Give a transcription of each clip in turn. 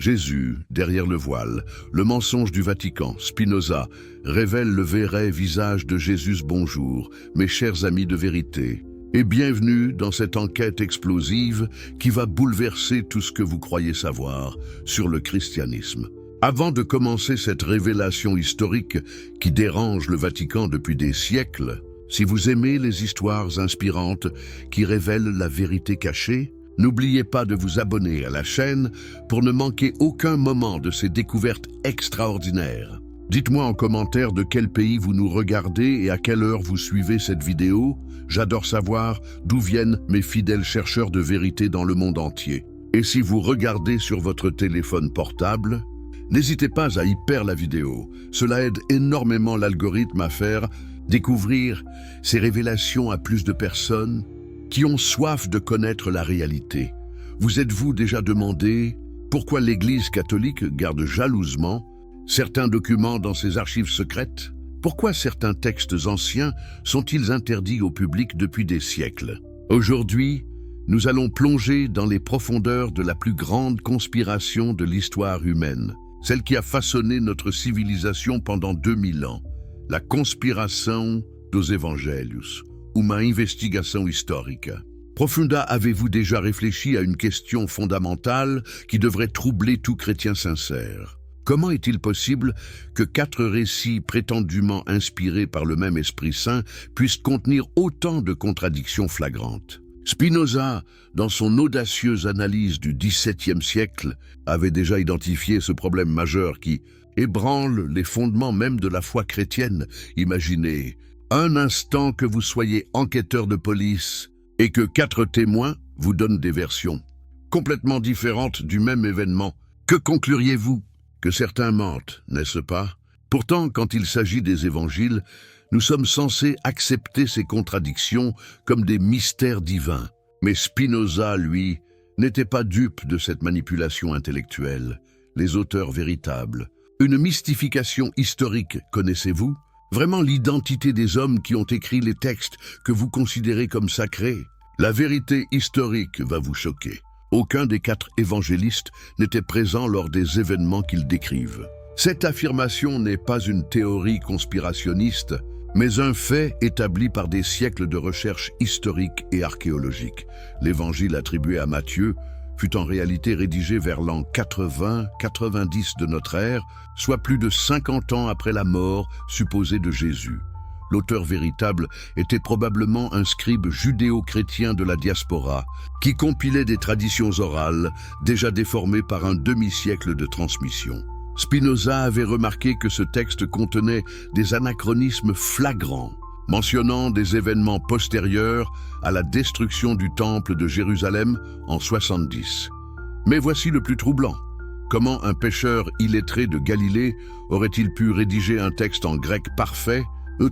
Jésus, derrière le voile, le mensonge du Vatican, Spinoza, révèle le vrai visage de Jésus. Bonjour, mes chers amis de vérité, et bienvenue dans cette enquête explosive qui va bouleverser tout ce que vous croyez savoir sur le christianisme. Avant de commencer cette révélation historique qui dérange le Vatican depuis des siècles, si vous aimez les histoires inspirantes qui révèlent la vérité cachée, n'oubliez pas de vous abonner à la chaîne pour ne manquer aucun moment de ces découvertes extraordinaires. Dites-moi en commentaire de quel pays vous nous regardez et à quelle heure vous suivez cette vidéo. J'adore savoir d'où viennent mes fidèles chercheurs de vérité dans le monde entier. Et si vous regardez sur votre téléphone portable, n'hésitez pas à hyper la vidéo. Cela aide énormément l'algorithme à faire découvrir ces révélations à plus de personnes qui ont soif de connaître la réalité. Vous êtes-vous déjà demandé pourquoi l'Église catholique garde jalousement certains documents dans ses archives secrètes? Pourquoi certains textes anciens sont-ils interdits au public depuis des siècles? Aujourd'hui, nous allons plonger dans les profondeurs de la plus grande conspiration de l'histoire humaine, celle qui a façonné notre civilisation pendant 2000 ans, la conspiration dos Evangelius, uma investigação histórica. Profunda, avez-vous déjà réfléchi à une question fondamentale qui devrait troubler tout chrétien sincère? Comment est-il possible que 4 récits prétendument inspirés par le même Esprit Saint puissent contenir autant de contradictions flagrantes? Spinoza, dans son audacieuse analyse du XVIIe siècle, avait déjà identifié ce problème majeur qui ébranle les fondements même de la foi chrétienne. Imaginez un instant que vous soyez enquêteur de police et que 4 témoins vous donnent des versions complètement différentes du même événement. Que concluriez-vous? Que certains mentent, n'est-ce pas? Pourtant, quand il s'agit des évangiles, nous sommes censés accepter ces contradictions comme des mystères divins. Mais Spinoza, lui, n'était pas dupe de cette manipulation intellectuelle. Les auteurs véritables. Une mystification historique, connaissez-vous? Vraiment l'identité des hommes qui ont écrit les textes que vous considérez comme sacrés? La vérité historique va vous choquer. Aucun des 4 évangélistes n'était présent lors des événements qu'ils décrivent. Cette affirmation n'est pas une théorie conspirationniste, mais un fait établi par des siècles de recherche historique et archéologique. L'évangile attribué à Matthieu fut en réalité rédigé vers l'an 80-90 de notre ère, soit plus de 50 ans après la mort supposée de Jésus. L'auteur véritable était probablement un scribe judéo-chrétien de la diaspora, qui compilait des traditions orales déjà déformées par un demi-siècle de transmission. Spinoza avait remarqué que ce texte contenait des anachronismes flagrants, mentionnant des événements postérieurs à la destruction du temple de Jérusalem en 70. Mais voici le plus troublant. Comment un pêcheur illettré de Galilée aurait-il pu rédiger un texte en grec parfait,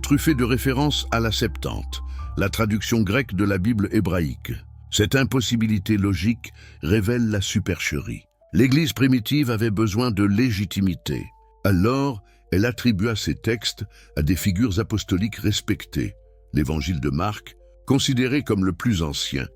truffé de références à la Septante, la traduction grecque de la Bible hébraïque? Cette impossibilité logique révèle la supercherie. L'Église primitive avait besoin de légitimité. Alors, elle attribua ces textes à des figures apostoliques respectées. L'Évangile de Marc, considéré comme le plus ancien,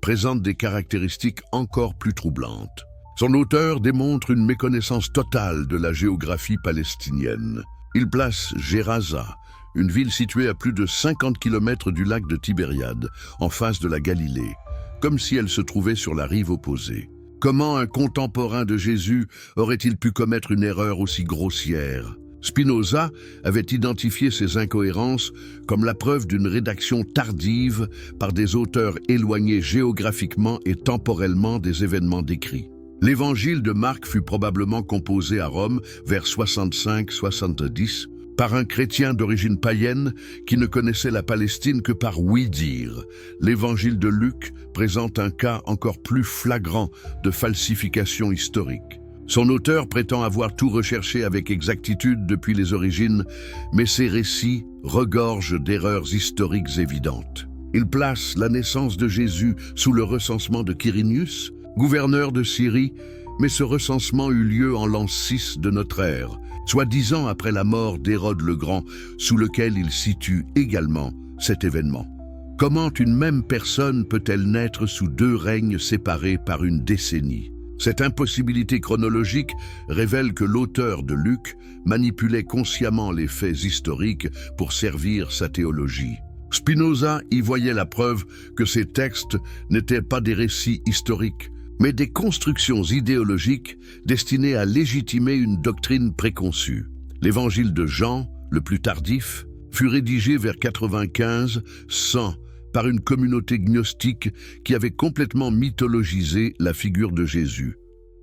présente des caractéristiques encore plus troublantes. Son auteur démontre une méconnaissance totale de la géographie palestinienne. Il place Gerasa, une ville située à plus de 50 km du lac de Tibériade, en face de la Galilée, comme si elle se trouvait sur la rive opposée. Comment un contemporain de Jésus aurait-il pu commettre une erreur aussi grossière? Spinoza avait identifié ces incohérences comme la preuve d'une rédaction tardive par des auteurs éloignés géographiquement et temporellement des événements décrits. L'évangile de Marc fut probablement composé à Rome vers 65-70 par un chrétien d'origine païenne qui ne connaissait la Palestine que par ouï-dire. L'évangile de Luc présente un cas encore plus flagrant de falsification historique. Son auteur prétend avoir tout recherché avec exactitude depuis les origines, mais ses récits regorgent d'erreurs historiques évidentes. Il place la naissance de Jésus sous le recensement de Quirinius, gouverneur de Syrie, mais ce recensement eut lieu en l'an 6 de notre ère, soit 10 ans après la mort d'Hérode le Grand, sous lequel il situe également cet événement. Comment une même personne peut-elle naître sous 2 règnes séparés par une décennie? Cette impossibilité chronologique révèle que l'auteur de Luc manipulait consciemment les faits historiques pour servir sa théologie. Spinoza y voyait la preuve que ces textes n'étaient pas des récits historiques, mais des constructions idéologiques destinées à légitimer une doctrine préconçue. L'évangile de Jean, le plus tardif, fut rédigé vers 95-100 par une communauté gnostique qui avait complètement mythologisé la figure de Jésus.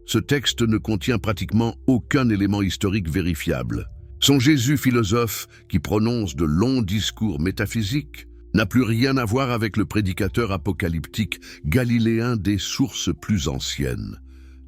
Ce texte ne contient pratiquement aucun élément historique vérifiable. Son Jésus philosophe, qui prononce de longs discours métaphysiques, n'a plus rien à voir avec le prédicateur apocalyptique galiléen des sources plus anciennes.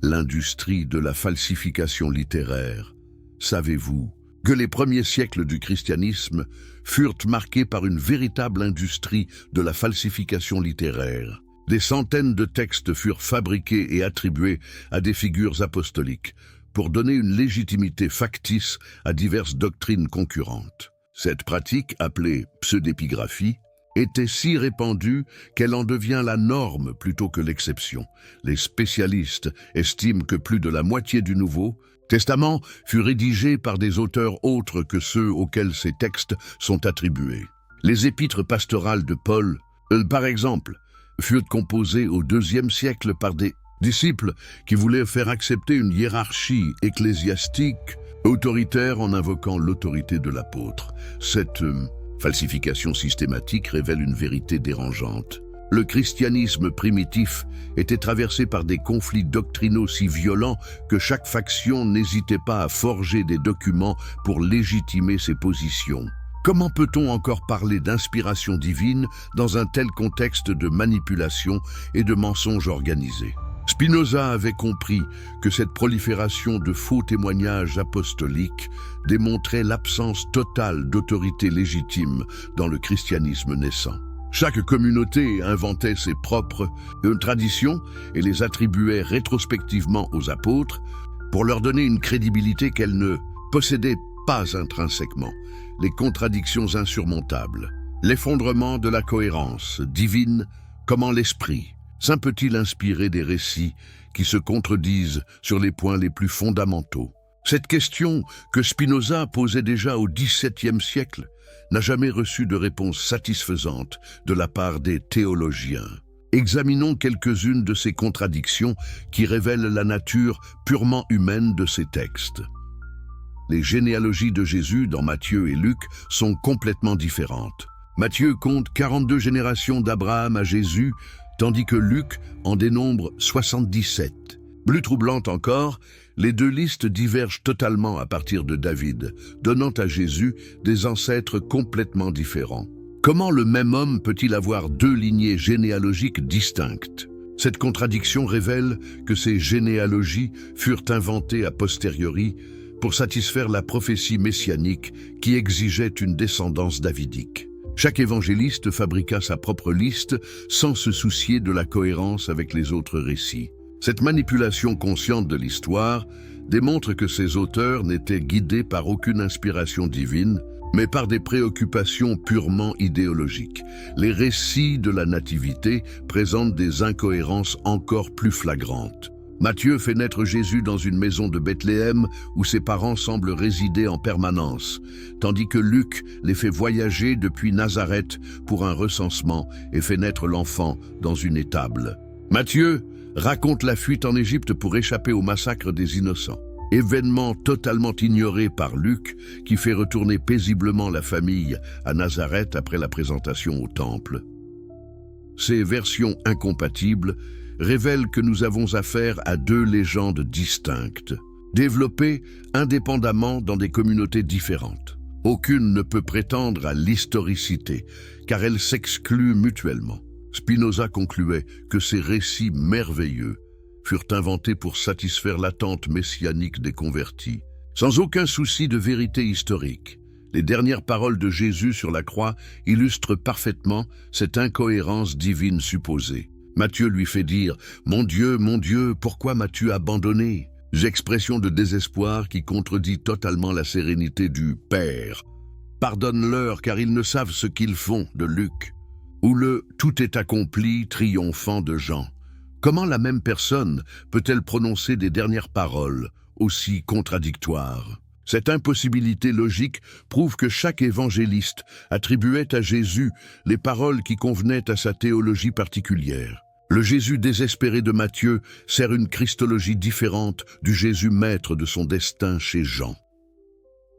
L'industrie de la falsification littéraire. Savez-vous que les premiers siècles du christianisme furent marqués par une véritable industrie de la falsification littéraire? Des centaines de textes furent fabriqués et attribués à des figures apostoliques pour donner une légitimité factice à diverses doctrines concurrentes. Cette pratique, appelée pseudépigraphie, était si répandue qu'elle en devient la norme plutôt que l'exception. Les spécialistes estiment que plus de la moitié du Nouveau Testament fut rédigé par des auteurs autres que ceux auxquels ces textes sont attribués. Les épîtres pastorales de Paul, par exemple, furent composées au IIe siècle par des disciples qui voulaient faire accepter une hiérarchie ecclésiastique autoritaire en invoquant l'autorité de l'apôtre. Cette falsification systématique révèle une vérité dérangeante. Le christianisme primitif était traversé par des conflits doctrinaux si violents que chaque faction n'hésitait pas à forger des documents pour légitimer ses positions. Comment peut-on encore parler d'inspiration divine dans un tel contexte de manipulation et de mensonges organisés? Spinoza avait compris que cette prolifération de faux témoignages apostoliques démontrait l'absence totale d'autorité légitime dans le christianisme naissant. Chaque communauté inventait ses propres traditions et les attribuait rétrospectivement aux apôtres pour leur donner une crédibilité qu'elles ne possédaient pas intrinsèquement. Les contradictions insurmontables, l'effondrement de la cohérence divine, comment l'esprit peut-il inspirer des récits qui se contredisent sur les points les plus fondamentaux? Cette question que Spinoza posait déjà au XVIIe siècle n'a jamais reçu de réponse satisfaisante de la part des théologiens. Examinons quelques-unes de ces contradictions qui révèlent la nature purement humaine de ces textes. Les généalogies de Jésus dans Matthieu et Luc sont complètement différentes. Matthieu compte 42 générations d'Abraham à Jésus, tandis que Luc en dénombre 77. Plus troublante encore, les deux listes divergent totalement à partir de David, donnant à Jésus des ancêtres complètement différents. Comment le même homme peut-il avoir deux lignées généalogiques distinctes? Cette contradiction révèle que ces généalogies furent inventées a posteriori pour satisfaire la prophétie messianique qui exigeait une descendance davidique. Chaque évangéliste fabriqua sa propre liste sans se soucier de la cohérence avec les autres récits. Cette manipulation consciente de l'histoire démontre que ces auteurs n'étaient guidés par aucune inspiration divine, mais par des préoccupations purement idéologiques. Les récits de la Nativité présentent des incohérences encore plus flagrantes. Matthieu fait naître Jésus dans une maison de Bethléem où ses parents semblent résider en permanence, tandis que Luc les fait voyager depuis Nazareth pour un recensement et fait naître l'enfant dans une étable. Matthieu raconte la fuite en Égypte pour échapper au massacre des innocents. Événement totalement ignoré par Luc qui fait retourner paisiblement la famille à Nazareth après la présentation au temple. Ces versions incompatibles révèlent que nous avons affaire à deux légendes distinctes, développées indépendamment dans des communautés différentes. Aucune ne peut prétendre à l'historicité, car elles s'excluent mutuellement. Spinoza concluait que ces récits merveilleux furent inventés pour satisfaire l'attente messianique des convertis. Sans aucun souci de vérité historique, les dernières paroles de Jésus sur la croix illustrent parfaitement cette incohérence divine supposée. Matthieu lui fait dire « Mon Dieu, pourquoi m'as-tu abandonné ?» Expression de désespoir qui contredit totalement la sérénité du Père. « Pardonne-leur car ils ne savent ce qu'ils font » de Luc. Ou le « Tout est accompli » triomphant de Jean. Comment la même personne peut-elle prononcer des dernières paroles aussi contradictoires? Cette impossibilité logique prouve que chaque évangéliste attribuait à Jésus les paroles qui convenaient à sa théologie particulière. Le Jésus désespéré de Matthieu sert une christologie différente du Jésus maître de son destin chez Jean.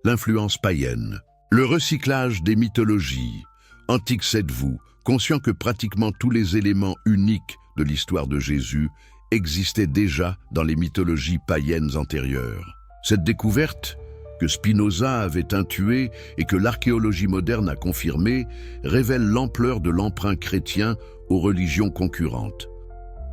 L'influence païenne. Le recyclage des mythologies. Antiques êtes-vous, conscient que pratiquement tous les éléments uniques de l'histoire de Jésus existaient déjà dans les mythologies païennes antérieures. Cette découverte, que Spinoza avait intuée et que l'archéologie moderne a confirmée, révèle l'ampleur de l'emprunt chrétien aux religions concurrentes.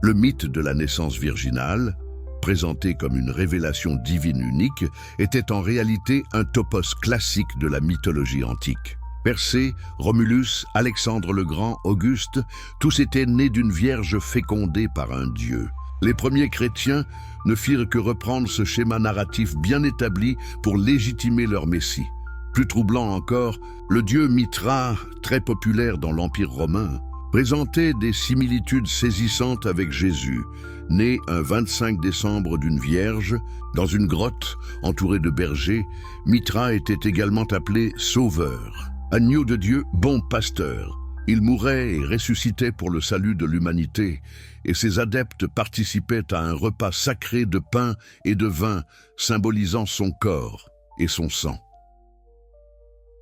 Le mythe de la naissance virginale, présenté comme une révélation divine unique, était en réalité un topos classique de la mythologie antique. Persée, Romulus, Alexandre le Grand, Auguste, tous étaient nés d'une vierge fécondée par un dieu. Les premiers chrétiens ne firent que reprendre ce schéma narratif bien établi pour légitimer leur Messie. Plus troublant encore, le dieu Mithra, très populaire dans l'Empire romain, présentait des similitudes saisissantes avec Jésus, né un 25 décembre d'une vierge, dans une grotte entourée de bergers. Mithra était également appelé Sauveur, agneau de Dieu, bon pasteur. Il mourait et ressuscitait pour le salut de l'humanité, et ses adeptes participaient à un repas sacré de pain et de vin, symbolisant son corps et son sang.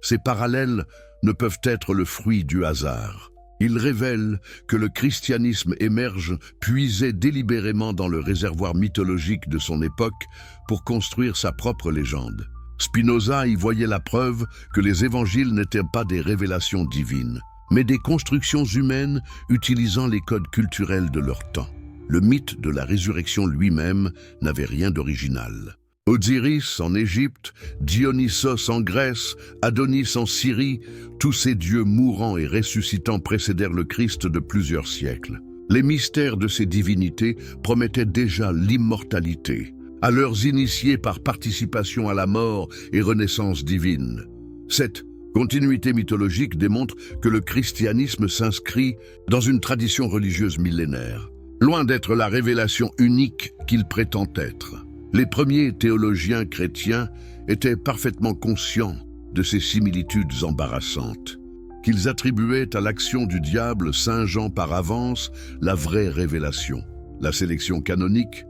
Ces parallèles ne peuvent être le fruit du hasard. Ils révèlent que le christianisme émerge, puisé délibérément dans le réservoir mythologique de son époque pour construire sa propre légende. Spinoza y voyait la preuve que les évangiles n'étaient pas des révélations divines, mais des constructions humaines utilisant les codes culturels de leur temps. Le mythe de la résurrection lui-même n'avait rien d'original. Osiris en Égypte, Dionysos en Grèce, Adonis en Syrie, tous ces dieux mourants et ressuscitants précédèrent le Christ de plusieurs siècles. Les mystères de ces divinités promettaient déjà l'immortalité, à leurs initiés par participation à la mort et renaissance divine. Cette continuité mythologique démontre que le christianisme s'inscrit dans une tradition religieuse millénaire, loin d'être la révélation unique qu'il prétend être. Les premiers théologiens chrétiens étaient parfaitement conscients de ces similitudes embarrassantes, qu'ils attribuaient à l'action du diable singeant par avance la vraie révélation. La sélection canonique,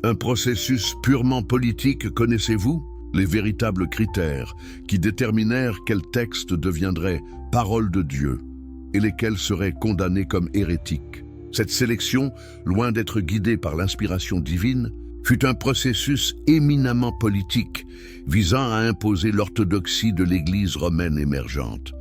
un processus purement politique, connaissez-vous? Les véritables critères qui déterminèrent quel texte deviendrait parole de Dieu et lesquels seraient condamnés comme hérétiques. Cette sélection, loin d'être guidée par l'inspiration divine, fut un processus éminemment politique visant à imposer l'orthodoxie de l'Église romaine émergente.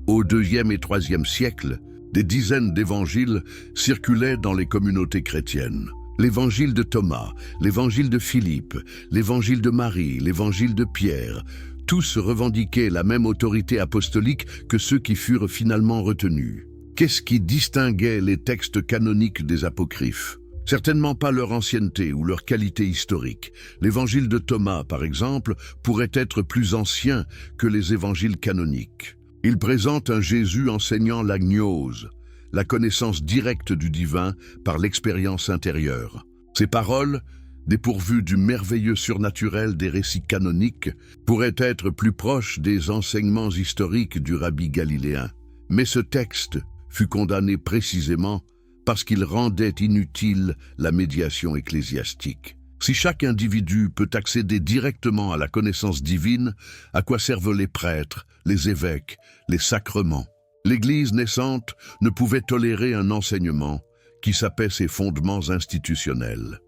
Au IIe et IIIe siècle, des dizaines d'évangiles circulaient dans les communautés chrétiennes. L'évangile de Thomas, l'évangile de Philippe, l'évangile de Marie, l'évangile de Pierre, tous revendiquaient la même autorité apostolique que ceux qui furent finalement retenus. Qu'est-ce qui distinguait les textes canoniques des apocryphes? Certainement pas leur ancienneté ou leur qualité historique. L'évangile de Thomas, par exemple, pourrait être plus ancien que les évangiles canoniques. Il présente un Jésus enseignant la gnose, la connaissance directe du divin par l'expérience intérieure. Ces paroles, dépourvues du merveilleux surnaturel des récits canoniques, pourraient être plus proches des enseignements historiques du rabbi galiléen. Mais ce texte fut condamné précisément parce qu'il rendait inutile la médiation ecclésiastique. Si chaque individu peut accéder directement à la connaissance divine, à quoi servent les prêtres, les évêques, les sacrements? L'Église naissante ne pouvait tolérer un enseignement qui sapait ses fondements institutionnels.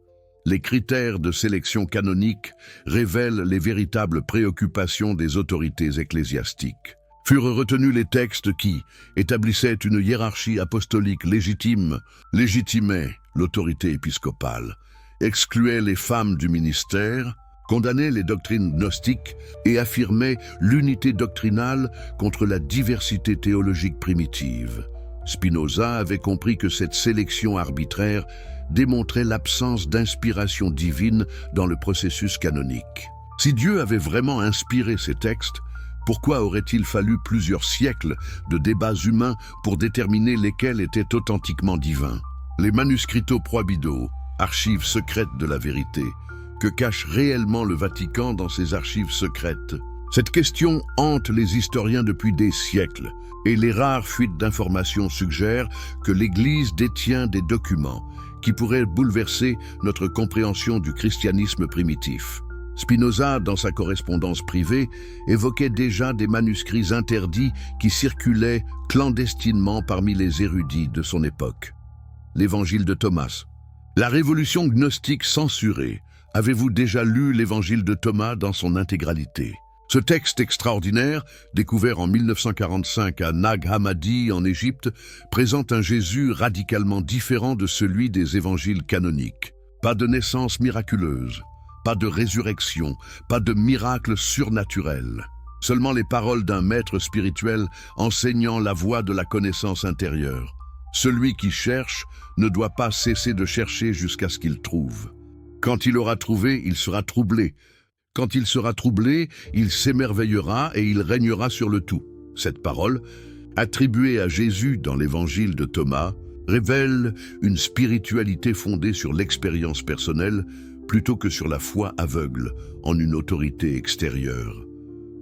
Les critères de sélection canonique révèlent les véritables préoccupations des autorités ecclésiastiques. Furent retenus les textes qui établissaient une hiérarchie apostolique légitime, légitimaient l'autorité épiscopale, excluaient les femmes du ministère, condamnaient les doctrines gnostiques et affirmaient l'unité doctrinale contre la diversité théologique primitive. Spinoza avait compris que cette sélection arbitraire démontrait l'absence d'inspiration divine dans le processus canonique. Si Dieu avait vraiment inspiré ces textes, pourquoi aurait-il fallu plusieurs siècles de débats humains pour déterminer lesquels étaient authentiquement divins? Les Manuscrito Prohibido, archives secrètes de la vérité. Que cache réellement le Vatican dans ses archives secrètes? Cette question hante les historiens depuis des siècles, et les rares fuites d'informations suggèrent que l'Église détient des documents qui pourraient bouleverser notre compréhension du christianisme primitif. Spinoza, dans sa correspondance privée, évoquait déjà des manuscrits interdits qui circulaient clandestinement parmi les érudits de son époque. L'Évangile de Thomas. La révolution gnostique censurée. Avez-vous déjà lu l'Évangile de Thomas dans son intégralité? Ce texte extraordinaire, découvert en 1945 à Nag Hammadi en Égypte, présente un Jésus radicalement différent de celui des évangiles canoniques. Pas de naissance miraculeuse, pas de résurrection, pas de miracle surnaturel. Seulement les paroles d'un maître spirituel enseignant la voie de la connaissance intérieure. Celui qui cherche ne doit pas cesser de chercher jusqu'à ce qu'il trouve. Quand il aura trouvé, il sera troublé. Quand il sera troublé, il s'émerveillera et il régnera sur le tout. Cette parole, attribuée à Jésus dans l'évangile de Thomas, révèle une spiritualité fondée sur l'expérience personnelle plutôt que sur la foi aveugle en une autorité extérieure.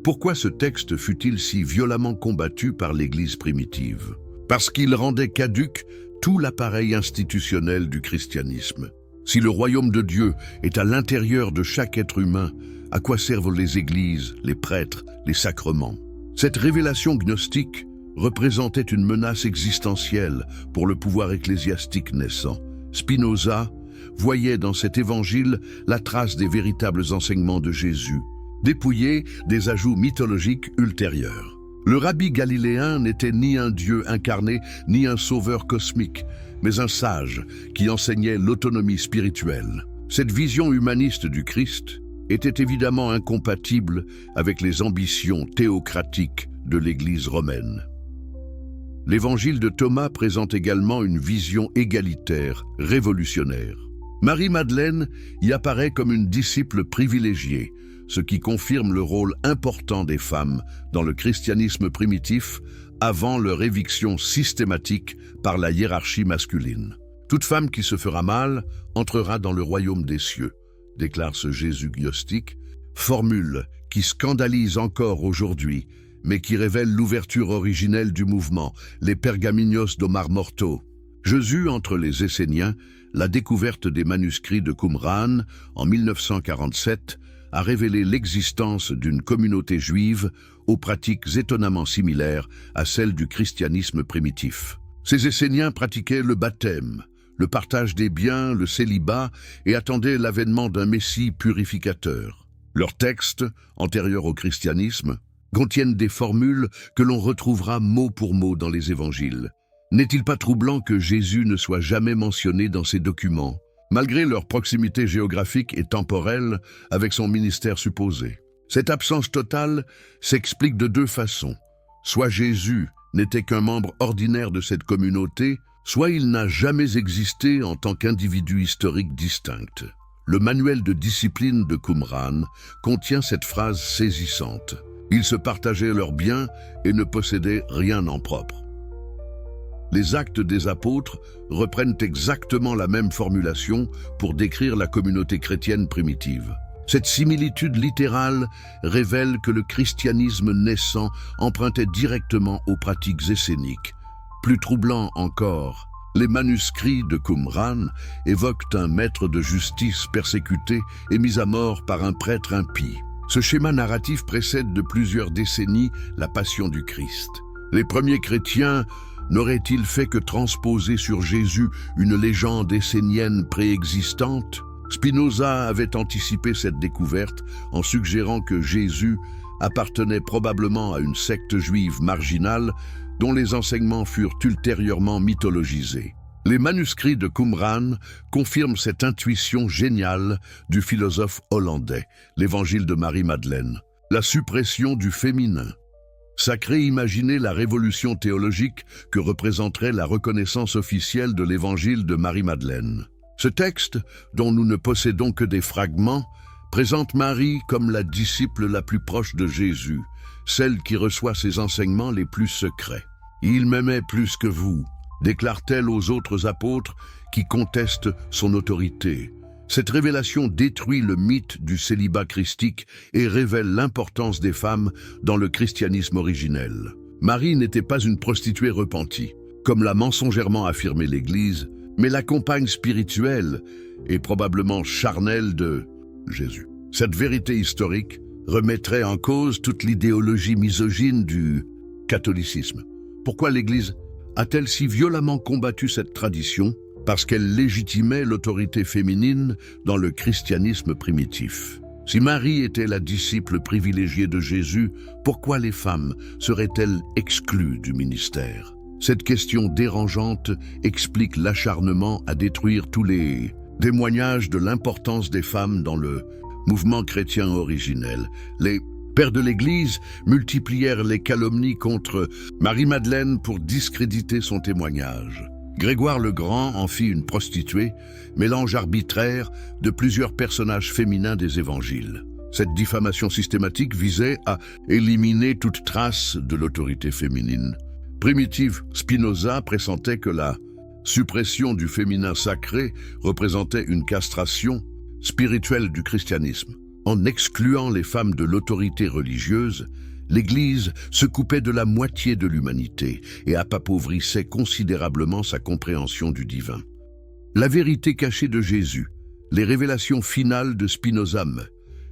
Pourquoi ce texte fut-il si violemment combattu par l'Église primitive? Parce qu'il rendait caduc tout l'appareil institutionnel du christianisme. Si le royaume de Dieu est à l'intérieur de chaque être humain, à quoi servent les églises, les prêtres, les sacrements? Cette révélation gnostique représentait une menace existentielle pour le pouvoir ecclésiastique naissant. Spinoza voyait dans cet évangile la trace des véritables enseignements de Jésus, dépouillés des ajouts mythologiques ultérieurs. Le rabbi galiléen n'était ni un dieu incarné, ni un sauveur cosmique, mais un sage qui enseignait l'autonomie spirituelle. Cette vision humaniste du Christ était évidemment incompatible avec les ambitions théocratiques de l'Église romaine. L'évangile de Thomas présente également une vision égalitaire, révolutionnaire. Marie-Madeleine y apparaît comme une disciple privilégiée, ce qui confirme le rôle important des femmes dans le christianisme primitif avant leur éviction systématique par la hiérarchie masculine. Toute femme qui se fera mal entrera dans le royaume des cieux, déclare ce Jésus gnostique, formule qui scandalise encore aujourd'hui, mais qui révèle l'ouverture originelle du mouvement, les Pergaminos do Mar Morto. Jésus entre les Esséniens, la découverte des manuscrits de Qumran en 1947 a révélé l'existence d'une communauté juive aux pratiques étonnamment similaires à celles du christianisme primitif. Ces Esséniens pratiquaient le baptême, le partage des biens, le célibat et attendaient l'avènement d'un Messie purificateur. Leurs textes, antérieurs au christianisme, contiennent des formules que l'on retrouvera mot pour mot dans les évangiles. N'est-il pas troublant que Jésus ne soit jamais mentionné dans ces documents, malgré leur proximité géographique et temporelle avec son ministère supposé? Cette absence totale s'explique de deux façons. Soit Jésus n'était qu'un membre ordinaire de cette communauté, soit il n'a jamais existé en tant qu'individu historique distinct. Le manuel de discipline de Qumran contient cette phrase saisissante. Ils se partageaient leurs biens et ne possédaient rien en propre. Les Actes des Apôtres reprennent exactement la même formulation pour décrire la communauté chrétienne primitive. Cette similitude littérale révèle que le christianisme naissant empruntait directement aux pratiques esséniques. Plus troublant encore, les manuscrits de Qumran évoquent un maître de justice persécuté et mis à mort par un prêtre impie. Ce schéma narratif précède de plusieurs décennies la passion du Christ. Les premiers chrétiens n'auraient-ils fait que transposer sur Jésus une légende essénienne préexistante? Spinoza avait anticipé cette découverte en suggérant que Jésus appartenait probablement à une secte juive marginale dont les enseignements furent ultérieurement mythologisés. Les manuscrits de Qumran confirment cette intuition géniale du philosophe hollandais, l'évangile de Marie-Madeleine, la suppression du féminin. Sacré imaginer la révolution théologique que représenterait la reconnaissance officielle de l'évangile de Marie-Madeleine. Ce texte, dont nous ne possédons que des fragments, présente Marie comme la disciple la plus proche de Jésus, celle qui reçoit ses enseignements les plus secrets. « Il m'aimait plus que vous », déclare-t-elle aux autres apôtres qui contestent son autorité. Cette révélation détruit le mythe du célibat christique et révèle l'importance des femmes dans le christianisme originel. Marie n'était pas une prostituée repentie, comme l'a mensongèrement affirmé l'Église, mais la compagne spirituelle et probablement charnelle de Jésus. Cette vérité historique remettrait en cause toute l'idéologie misogyne du catholicisme. Pourquoi l'Église a-t-elle si violemment combattu cette tradition? Parce qu'elle légitimait l'autorité féminine dans le christianisme primitif. Si Marie était la disciple privilégiée de Jésus, pourquoi les femmes seraient-elles exclues du ministère? Cette question dérangeante explique l'acharnement à détruire tous les témoignages de l'importance des femmes dans le mouvement chrétien originel. Les pères de l'Église multiplièrent les calomnies contre Marie-Madeleine pour discréditer son témoignage. Grégoire le Grand en fit une prostituée, mélange arbitraire de plusieurs personnages féminins des évangiles. Cette diffamation systématique visait à éliminer toute trace de l'autorité féminine. Primitive Spinoza pressentait que la suppression du féminin sacré représentait une castration spirituelle du christianisme. En excluant les femmes de l'autorité religieuse, l'Église se coupait de la moitié de l'humanité et apauvrissait considérablement sa compréhension du divin. La vérité cachée de Jésus, les révélations finales de Spinoza.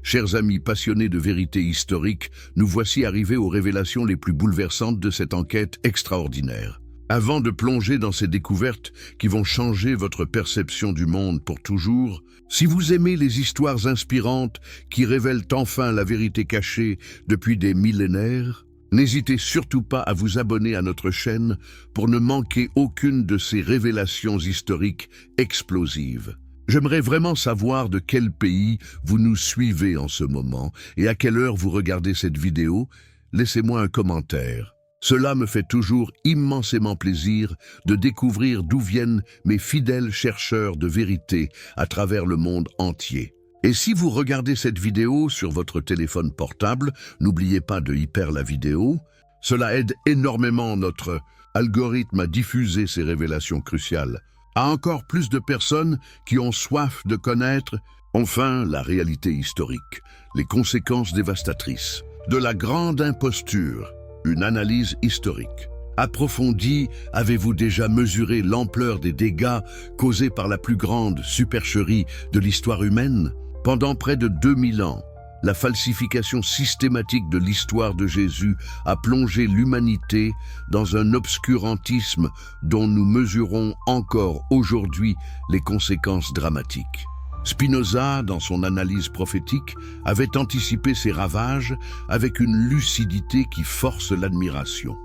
Chers amis passionnés de vérité historique, nous voici arrivés aux révélations les plus bouleversantes de cette enquête extraordinaire. Avant de plonger dans ces découvertes qui vont changer votre perception du monde pour toujours, si vous aimez les histoires inspirantes qui révèlent enfin la vérité cachée depuis des millénaires, n'hésitez surtout pas à vous abonner à notre chaîne pour ne manquer aucune de ces révélations historiques explosives. J'aimerais vraiment savoir de quel pays vous nous suivez en ce moment et à quelle heure vous regardez cette vidéo. Laissez-moi un commentaire. Cela me fait toujours immensément plaisir de découvrir d'où viennent mes fidèles chercheurs de vérité à travers le monde entier. Et si vous regardez cette vidéo sur votre téléphone portable, n'oubliez pas de hyper la vidéo. Cela aide énormément notre algorithme à diffuser ces révélations cruciales à encore plus de personnes qui ont soif de connaître enfin la réalité historique, les conséquences dévastatrices de la grande imposture. Une analyse historique approfondie. Avez-vous déjà mesuré l'ampleur des dégâts causés par la plus grande supercherie de l'histoire humaine? Pendant près de 2000 ans, la falsification systématique de l'histoire de Jésus a plongé l'humanité dans un obscurantisme dont nous mesurons encore aujourd'hui les conséquences dramatiques. Spinoza, dans son analyse prophétique, avait anticipé ces ravages avec une lucidité qui force l'admiration.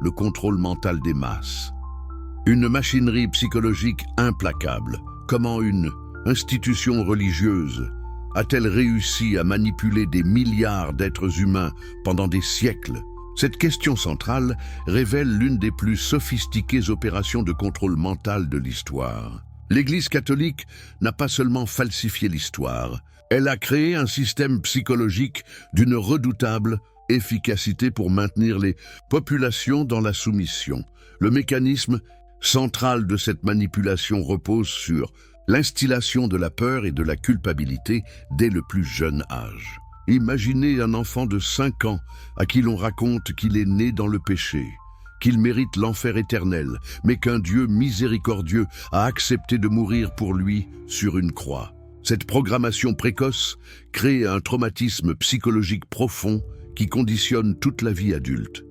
Le contrôle mental des masses. Une machinerie psychologique implacable. Comment une institution religieuse a-t-elle réussi à manipuler des milliards d'êtres humains pendant des siècles? Cette question centrale révèle l'une des plus sophistiquées opérations de contrôle mental de l'histoire. L'Église catholique n'a pas seulement falsifié l'histoire, elle a créé un système psychologique d'une redoutable efficacité pour maintenir les populations dans la soumission. Le mécanisme central de cette manipulation repose sur l'instillation de la peur et de la culpabilité dès le plus jeune âge. Imaginez un enfant de 5 ans à qui l'on raconte qu'il est né dans le péché, qu'il mérite l'enfer éternel, mais qu'un Dieu miséricordieux a accepté de mourir pour lui sur une croix. Cette programmation précoce crée un traumatisme psychologique profond qui conditionne toute la vie adulte.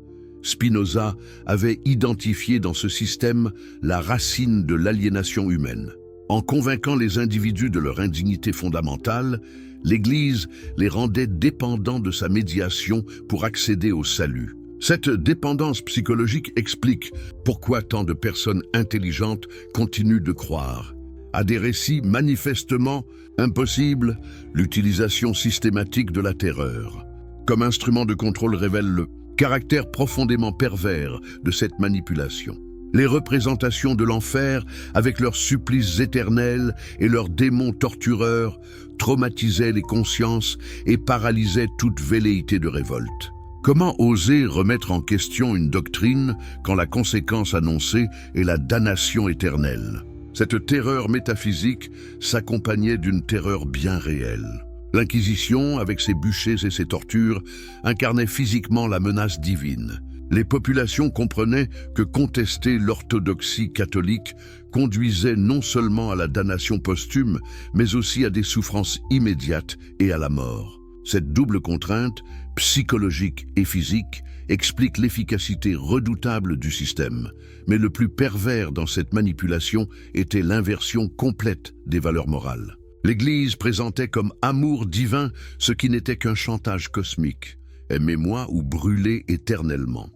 Spinoza avait identifié dans ce système la racine de l'aliénation humaine. En convainquant les individus de leur indignité fondamentale, l'Église les rendait dépendants de sa médiation pour accéder au salut. Cette dépendance psychologique explique pourquoi tant de personnes intelligentes continuent de croire. À des récits manifestement impossibles, l'utilisation systématique de la terreur comme instrument de contrôle révèle le caractère profondément pervers de cette manipulation. Les représentations de l'enfer, avec leurs supplices éternels et leurs démons tortureurs, traumatisaient les consciences et paralysaient toute velléité de révolte. Comment oser remettre en question une doctrine quand la conséquence annoncée est la damnation éternelle? Cette terreur métaphysique s'accompagnait d'une terreur bien réelle. L'Inquisition, avec ses bûchers et ses tortures, incarnait physiquement la menace divine. Les populations comprenaient que contester l'orthodoxie catholique conduisait non seulement à la damnation posthume, mais aussi à des souffrances immédiates et à la mort. Cette double contrainte, psychologique et physique, explique l'efficacité redoutable du système. Mais le plus pervers dans cette manipulation était l'inversion complète des valeurs morales. L'Église présentait comme amour divin ce qui n'était qu'un chantage cosmique. Aimez-moi ou brûlez éternellement.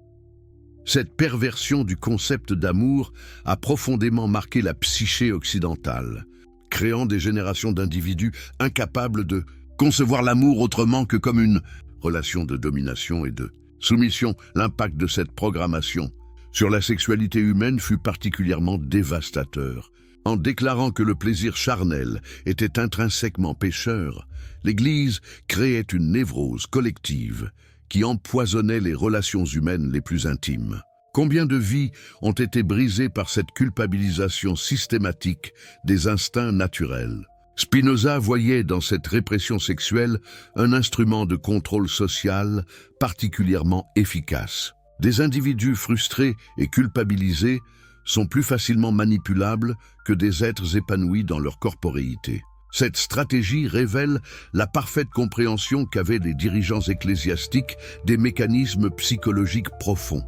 Cette perversion du concept d'amour a profondément marqué la psyché occidentale, créant des générations d'individus incapables de concevoir l'amour autrement que comme une relation de domination et de soumission. L'impact de cette programmation sur la sexualité humaine fut particulièrement dévastateur. En déclarant que le plaisir charnel était intrinsèquement pécheur, l'Église créait une névrose collective qui empoisonnait les relations humaines les plus intimes. Combien de vies ont été brisées par cette culpabilisation systématique des instincts naturels? Spinoza voyait dans cette répression sexuelle un instrument de contrôle social particulièrement efficace. Des individus frustrés et culpabilisés sont plus facilement manipulables que des êtres épanouis dans leur corporéité. Cette stratégie révèle la parfaite compréhension qu'avaient les dirigeants ecclésiastiques des mécanismes psychologiques profonds.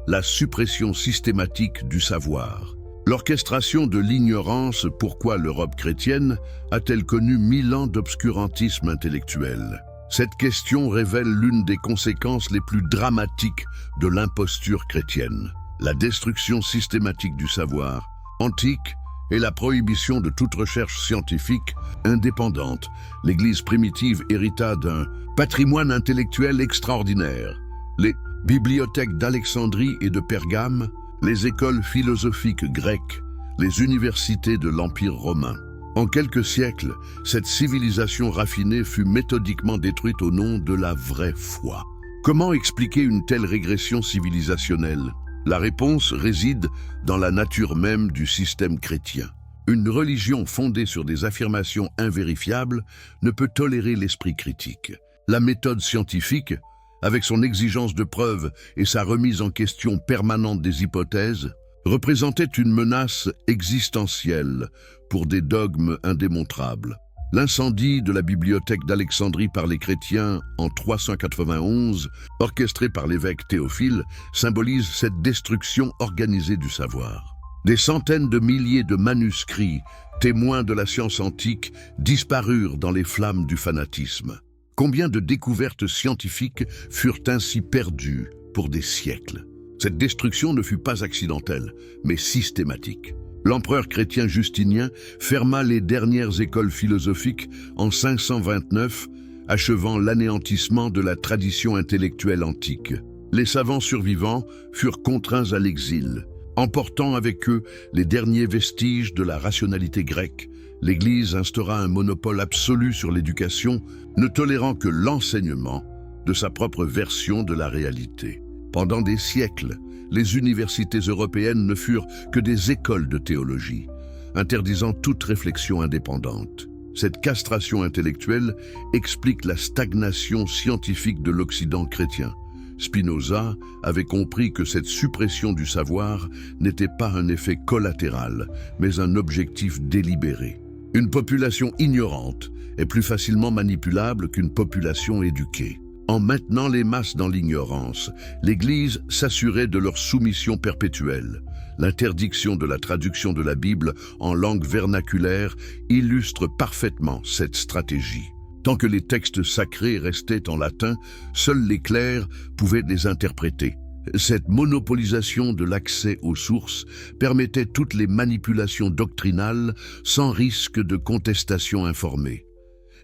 La suppression systématique du savoir. L'orchestration de l'ignorance. Pourquoi l'Europe chrétienne a-t-elle connu 1000 ans d'obscurantisme intellectuel? Cette question révèle l'une des conséquences les plus dramatiques de l'imposture chrétienne. La destruction systématique du savoir antique et la prohibition de toute recherche scientifique indépendante. L'Église primitive hérita d'un patrimoine intellectuel extraordinaire. Les bibliothèques d'Alexandrie et de Pergame, les écoles philosophiques grecques, les universités de l'Empire romain. En quelques siècles, cette civilisation raffinée fut méthodiquement détruite au nom de la vraie foi. Comment expliquer une telle régression civilisationnelle? La réponse réside dans la nature même du système chrétien. Une religion fondée sur des affirmations invérifiables ne peut tolérer l'esprit critique. La méthode scientifique, avec son exigence de preuve et sa remise en question permanente des hypothèses, représentait une menace existentielle pour des dogmes indémontrables. L'incendie de la bibliothèque d'Alexandrie par les chrétiens en 391, orchestré par l'évêque Théophile, symbolise cette destruction organisée du savoir. Des centaines de milliers de manuscrits, témoins de la science antique, disparurent dans les flammes du fanatisme. Combien de découvertes scientifiques furent ainsi perdues pour des siècles? Cette destruction ne fut pas accidentelle, mais systématique. L'empereur chrétien Justinien ferma les dernières écoles philosophiques en 529, achevant l'anéantissement de la tradition intellectuelle antique. Les savants survivants furent contraints à l'exil, emportant avec eux les derniers vestiges de la rationalité grecque. L'Église instaura un monopole absolu sur l'éducation, ne tolérant que l'enseignement de sa propre version de la réalité. Pendant des siècles, les universités européennes ne furent que des écoles de théologie, interdisant toute réflexion indépendante. Cette castration intellectuelle explique la stagnation scientifique de l'Occident chrétien. Spinoza avait compris que cette suppression du savoir n'était pas un effet collatéral, mais un objectif délibéré. Une population ignorante est plus facilement manipulable qu'une population éduquée. En maintenant les masses dans l'ignorance, l'Église s'assurait de leur soumission perpétuelle. L'interdiction de la traduction de la Bible en langue vernaculaire illustre parfaitement cette stratégie. Tant que les textes sacrés restaient en latin, seuls les clercs pouvaient les interpréter. Cette monopolisation de l'accès aux sources permettait toutes les manipulations doctrinales sans risque de contestation informée.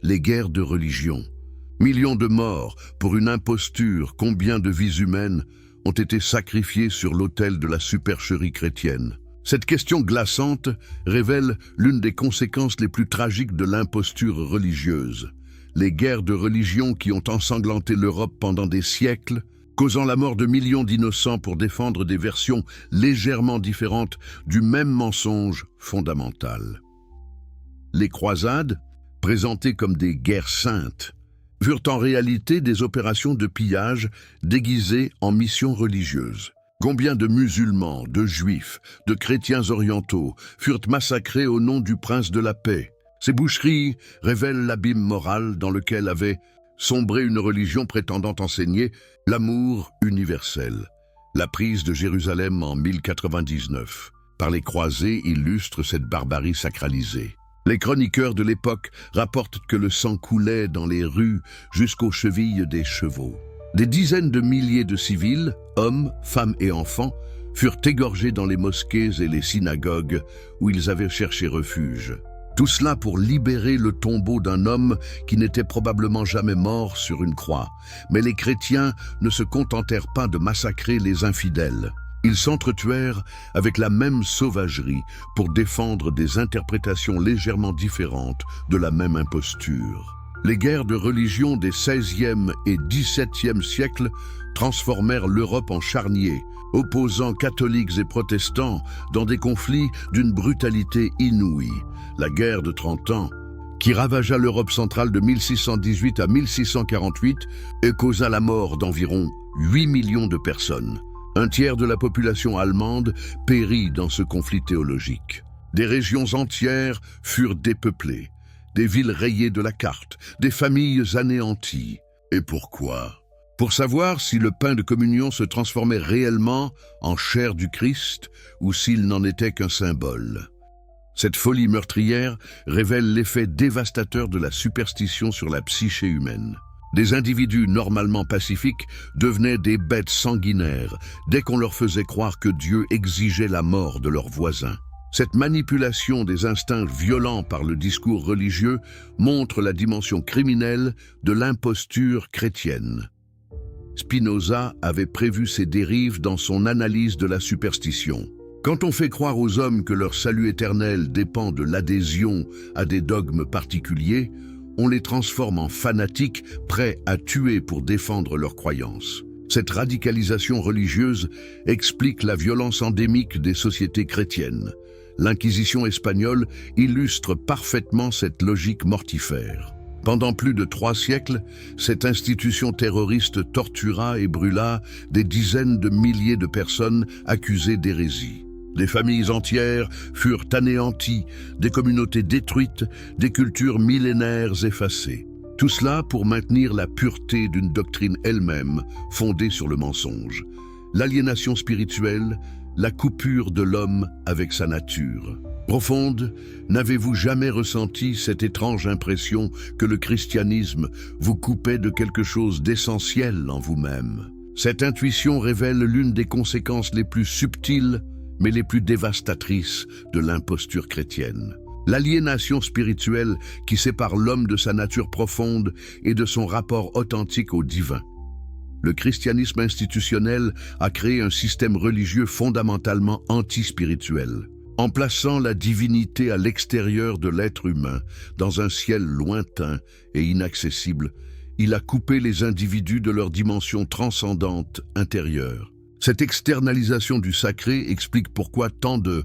Les guerres de religion. Millions de morts pour une imposture, combien de vies humaines ont été sacrifiées sur l'autel de la supercherie chrétienne? Cette question glaçante révèle l'une des conséquences les plus tragiques de l'imposture religieuse. les guerres de religion qui ont ensanglanté l'Europe pendant des siècles, causant la mort de millions d'innocents pour défendre des versions légèrement différentes du même mensonge fondamental. Les croisades, présentées comme des guerres saintes, furent en réalité des opérations de pillage déguisées en missions religieuses. Combien de musulmans, de juifs, de chrétiens orientaux furent massacrés au nom du prince de la paix? Ces boucheries révèlent l'abîme moral dans lequel avait sombré une religion prétendant enseigner l'amour universel. La prise de Jérusalem en 1099 par les croisés illustre cette barbarie sacralisée. Les chroniqueurs de l'époque rapportent que le sang coulait dans les rues jusqu'aux chevilles des chevaux. Des dizaines de milliers de civils, hommes, femmes et enfants, furent égorgés dans les mosquées et les synagogues où ils avaient cherché refuge. Tout cela pour libérer le tombeau d'un homme qui n'était probablement jamais mort sur une croix. Mais les chrétiens ne se contentèrent pas de massacrer les infidèles. Ils s'entretuèrent avec la même sauvagerie pour défendre des interprétations légèrement différentes de la même imposture. Les guerres de religion des XVIe et XVIIe siècles transformèrent l'Europe en charnier, opposant catholiques et protestants dans des conflits d'une brutalité inouïe. La guerre de 30 ans, qui ravagea l'Europe centrale de 1618 à 1648 et causa la mort d'environ 8 millions de personnes. Un tiers de la population allemande périt dans ce conflit théologique. Des régions entières furent dépeuplées, des villes rayées de la carte, des familles anéanties. Et pourquoi? Pour savoir si le pain de communion se transformait réellement en chair du Christ ou s'il n'en était qu'un symbole. Cette folie meurtrière révèle l'effet dévastateur de la superstition sur la psyché humaine. Des individus normalement pacifiques devenaient des bêtes sanguinaires dès qu'on leur faisait croire que Dieu exigeait la mort de leurs voisins. Cette manipulation des instincts violents par le discours religieux montre la dimension criminelle de l'imposture chrétienne. Spinoza avait prévu ces dérives dans son analyse de la superstition. Quand on fait croire aux hommes que leur salut éternel dépend de l'adhésion à des dogmes particuliers, on les transforme en fanatiques prêts à tuer pour défendre leurs croyances. Cette radicalisation religieuse explique la violence endémique des sociétés chrétiennes. L'Inquisition espagnole illustre parfaitement cette logique mortifère. Pendant plus de 3 siècles, cette institution terroriste tortura et brûla des dizaines de milliers de personnes accusées d'hérésie. Des familles entières furent anéanties, des communautés détruites, des cultures millénaires effacées. Tout cela pour maintenir la pureté d'une doctrine elle-même fondée sur le mensonge. L'aliénation spirituelle, la coupure de l'homme avec sa nature. Profonde, n'avez-vous jamais ressenti cette étrange impression que le christianisme vous coupait de quelque chose d'essentiel en vous-même? Cette intuition révèle l'une des conséquences les plus subtiles mais les plus dévastatrices de l'imposture chrétienne. L'aliénation spirituelle qui sépare l'homme de sa nature profonde et de son rapport authentique au divin. Le christianisme institutionnel a créé un système religieux fondamentalement anti-spirituel. En plaçant la divinité à l'extérieur de l'être humain, dans un ciel lointain et inaccessible, il a coupé les individus de leur dimension transcendante intérieure. Cette externalisation du sacré explique pourquoi tant de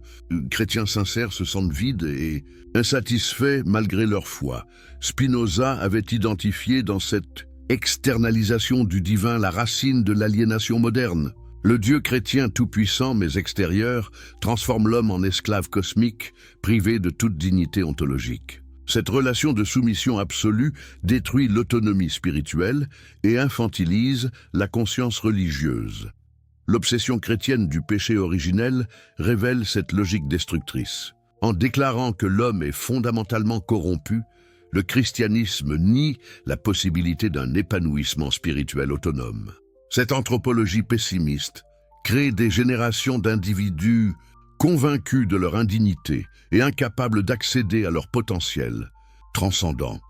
chrétiens sincères se sentent vides et insatisfaits malgré leur foi. Spinoza avait identifié dans cette externalisation du divin la racine de l'aliénation moderne. Le Dieu chrétien tout-puissant mais extérieur transforme l'homme en esclave cosmique, privé de toute dignité ontologique. Cette relation de soumission absolue détruit l'autonomie spirituelle et infantilise la conscience religieuse. L'obsession chrétienne du péché originel révèle cette logique destructrice. En déclarant que l'homme est fondamentalement corrompu, le christianisme nie la possibilité d'un épanouissement spirituel autonome. Cette anthropologie pessimiste crée des générations d'individus convaincus de leur indignité et incapables d'accéder à leur potentiel transcendant.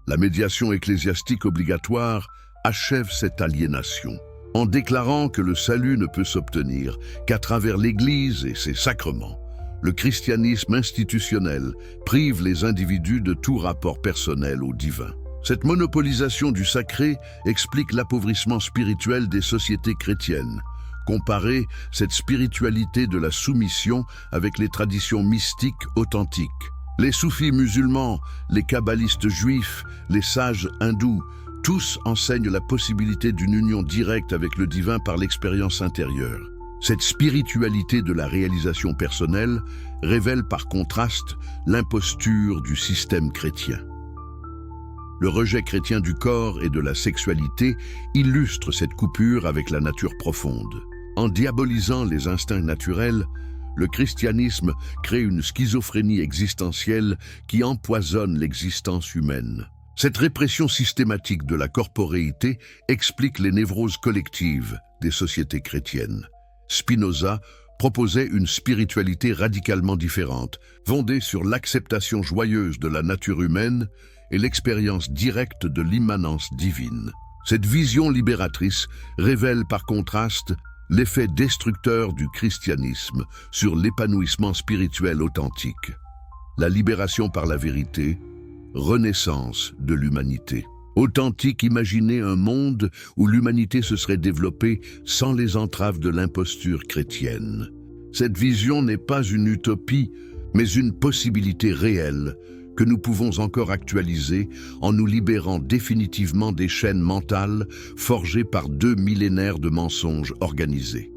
La médiation ecclésiastique obligatoire achève cette aliénation. En déclarant que le salut ne peut s'obtenir qu'à travers l'Église et ses sacrements, le christianisme institutionnel prive les individus de tout rapport personnel au divin. Cette monopolisation du sacré explique l'appauvrissement spirituel des sociétés chrétiennes. Comparez cette spiritualité de la soumission avec les traditions mystiques authentiques. Les soufis musulmans, les kabbalistes juifs, les sages hindous, tous enseignent la possibilité d'une union directe avec le divin par l'expérience intérieure. Cette spiritualité de la réalisation personnelle révèle par contraste l'imposture du système chrétien. Le rejet chrétien du corps et de la sexualité illustre cette coupure avec la nature profonde. En diabolisant les instincts naturels, le christianisme crée une schizophrénie existentielle qui empoisonne l'existence humaine. Cette répression systématique de la corporéité explique les névroses collectives des sociétés chrétiennes. Spinoza proposait une spiritualité radicalement différente, fondée sur l'acceptation joyeuse de la nature humaine et l'expérience directe de l'immanence divine. Cette vision libératrice révèle par contraste l'effet destructeur du christianisme sur l'épanouissement spirituel authentique. La libération par la vérité, renaissance de l'humanité. Authentique, imaginez un monde où l'humanité se serait développée sans les entraves de l'imposture chrétienne. Cette vision n'est pas une utopie, mais une possibilité réelle que nous pouvons encore actualiser en nous libérant définitivement des chaînes mentales forgées par 2 millénaires de mensonges organisés.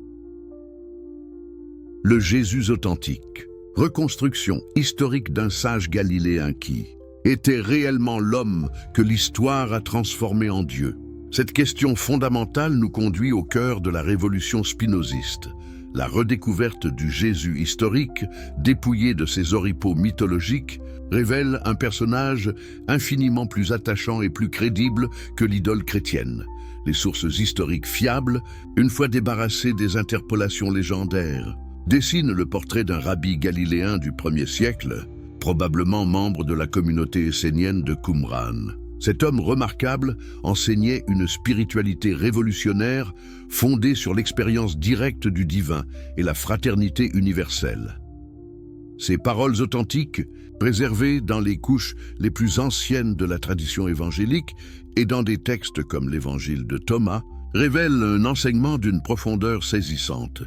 Le Jésus authentique. Reconstruction historique d'un sage galiléen qui était réellement l'homme que l'histoire a transformé en Dieu. Cette question fondamentale nous conduit au cœur de la révolution spinoziste. La redécouverte du Jésus historique, dépouillé de ses oripeaux mythologiques, révèle un personnage infiniment plus attachant et plus crédible que l'idole chrétienne. Les sources historiques fiables, une fois débarrassées des interpolations légendaires, dessinent le portrait d'un rabbi galiléen du 1er siècle, probablement membre de la communauté essénienne de Qumran. Cet homme remarquable enseignait une spiritualité révolutionnaire fondée sur l'expérience directe du divin et la fraternité universelle. Ces paroles authentiques, préservées dans les couches les plus anciennes de la tradition évangélique et dans des textes comme l'évangile de Thomas, révèlent un enseignement d'une profondeur saisissante.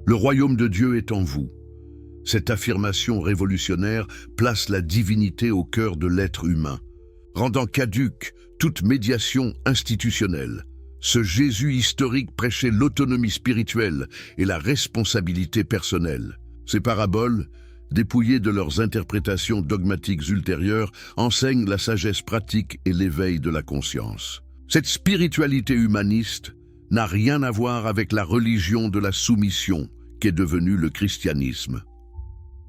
Le royaume de Dieu est en vous. Cette affirmation révolutionnaire place la divinité au cœur de l'être humain, rendant caduque toute médiation institutionnelle. Ce Jésus historique prêchait l'autonomie spirituelle et la responsabilité personnelle. Ces paraboles, dépouillées de leurs interprétations dogmatiques ultérieures, enseignent la sagesse pratique et l'éveil de la conscience. Cette spiritualité humaniste n'a rien à voir avec la religion de la soumission qu'est devenu le christianisme.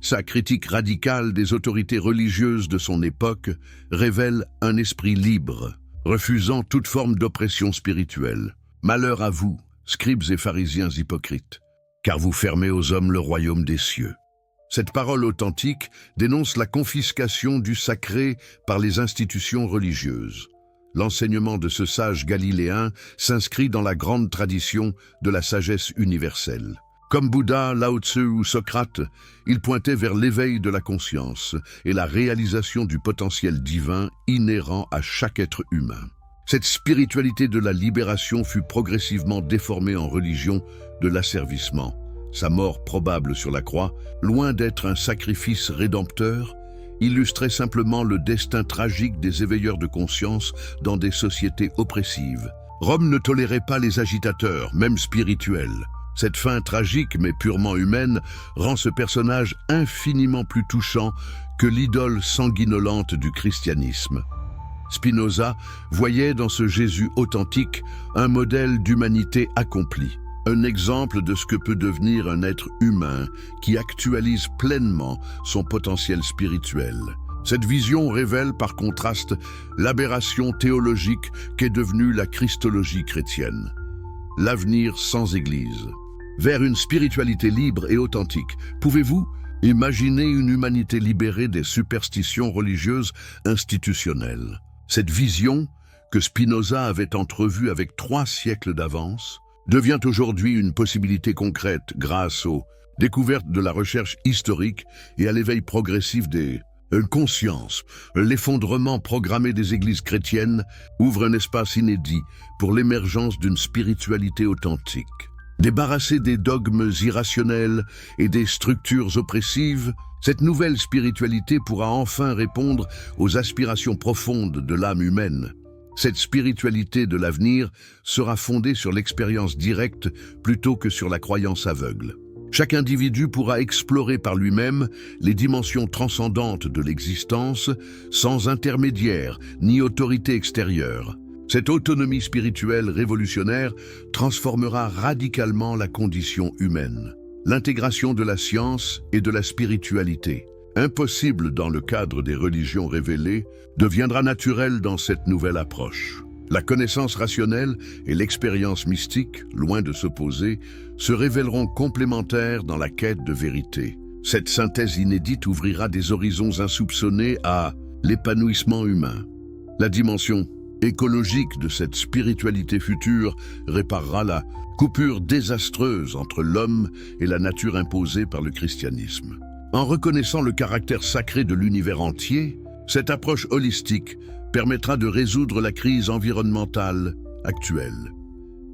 Sa critique radicale des autorités religieuses de son époque révèle un esprit libre, refusant toute forme d'oppression spirituelle. Malheur à vous, scribes et pharisiens hypocrites, car vous fermez aux hommes le royaume des cieux. Cette parole authentique dénonce la confiscation du sacré par les institutions religieuses. L'enseignement de ce sage galiléen s'inscrit dans la grande tradition de la sagesse universelle. Comme Bouddha, Lao Tzu ou Socrate, il pointait vers l'éveil de la conscience et la réalisation du potentiel divin inhérent à chaque être humain. Cette spiritualité de la libération fut progressivement déformée en religion de l'asservissement. Sa mort probable sur la croix, loin d'être un sacrifice rédempteur, illustrait simplement le destin tragique des éveilleurs de conscience dans des sociétés oppressives. Rome ne tolérait pas les agitateurs, même spirituels. Cette fin tragique mais purement humaine rend ce personnage infiniment plus touchant que l'idole sanguinolente du christianisme. Spinoza voyait dans ce Jésus authentique un modèle d'humanité accomplie, un exemple de ce que peut devenir un être humain qui actualise pleinement son potentiel spirituel. Cette vision révèle par contraste l'aberration théologique qu'est devenue la christologie chrétienne. L'avenir sans Église. Vers une spiritualité libre et authentique, pouvez-vous imaginer une humanité libérée des superstitions religieuses institutionnelles? Cette vision, que Spinoza avait entrevue avec 3 siècles d'avance, devient aujourd'hui une possibilité concrète grâce aux découvertes de la recherche historique et à l'éveil progressif des Conscience, l'effondrement programmé des églises chrétiennes ouvre un espace inédit pour l'émergence d'une spiritualité authentique. Débarrassée des dogmes irrationnels et des structures oppressives, cette nouvelle spiritualité pourra enfin répondre aux aspirations profondes de l'âme humaine. Cette spiritualité de l'avenir sera fondée sur l'expérience directe plutôt que sur la croyance aveugle. Chaque individu pourra explorer par lui-même les dimensions transcendantes de l'existence sans intermédiaire ni autorité extérieure. Cette autonomie spirituelle révolutionnaire transformera radicalement la condition humaine. L'intégration de la science et de la spiritualité, impossible dans le cadre des religions révélées, deviendra naturelle dans cette nouvelle approche. La connaissance rationnelle et l'expérience mystique, loin de s'opposer, se révéleront complémentaires dans la quête de vérité. Cette synthèse inédite ouvrira des horizons insoupçonnés à l'épanouissement humain. La dimension écologique de cette spiritualité future réparera la coupure désastreuse entre l'homme et la nature imposée par le christianisme. En reconnaissant le caractère sacré de l'univers entier, cette approche holistique permettra de résoudre la crise environnementale actuelle.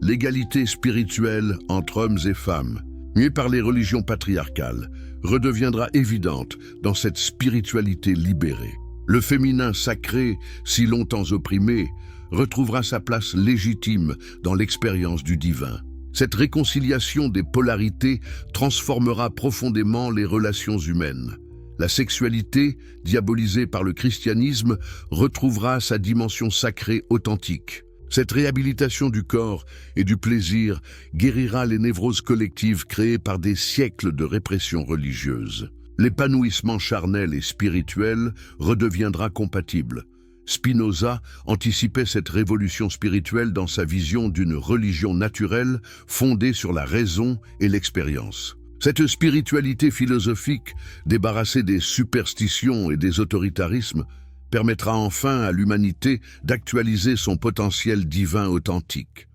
L'égalité spirituelle entre hommes et femmes, muée par les religions patriarcales, redeviendra évidente dans cette spiritualité libérée. Le féminin sacré, si longtemps opprimé, retrouvera sa place légitime dans l'expérience du divin. Cette réconciliation des polarités transformera profondément les relations humaines. La sexualité, diabolisée par le christianisme, retrouvera sa dimension sacrée authentique. Cette réhabilitation du corps et du plaisir guérira les névroses collectives créées par des siècles de répression religieuse. L'épanouissement charnel et spirituel redeviendra compatible. Spinoza anticipait cette révolution spirituelle dans sa vision d'une religion naturelle fondée sur la raison et l'expérience. Cette spiritualité philosophique, débarrassée des superstitions et des autoritarismes, permettra enfin à l'humanité d'actualiser son potentiel divin authentique.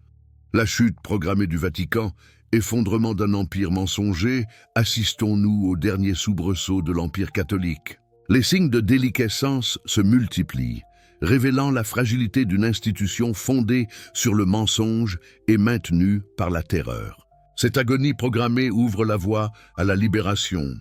La chute programmée du Vatican, effondrement d'un empire mensonger, assistons-nous au dernier soubresaut de l'Empire catholique. Les signes de déliquescence se multiplient, révélant la fragilité d'une institution fondée sur le mensonge et maintenue par la terreur. Cette agonie programmée ouvre la voie à la libération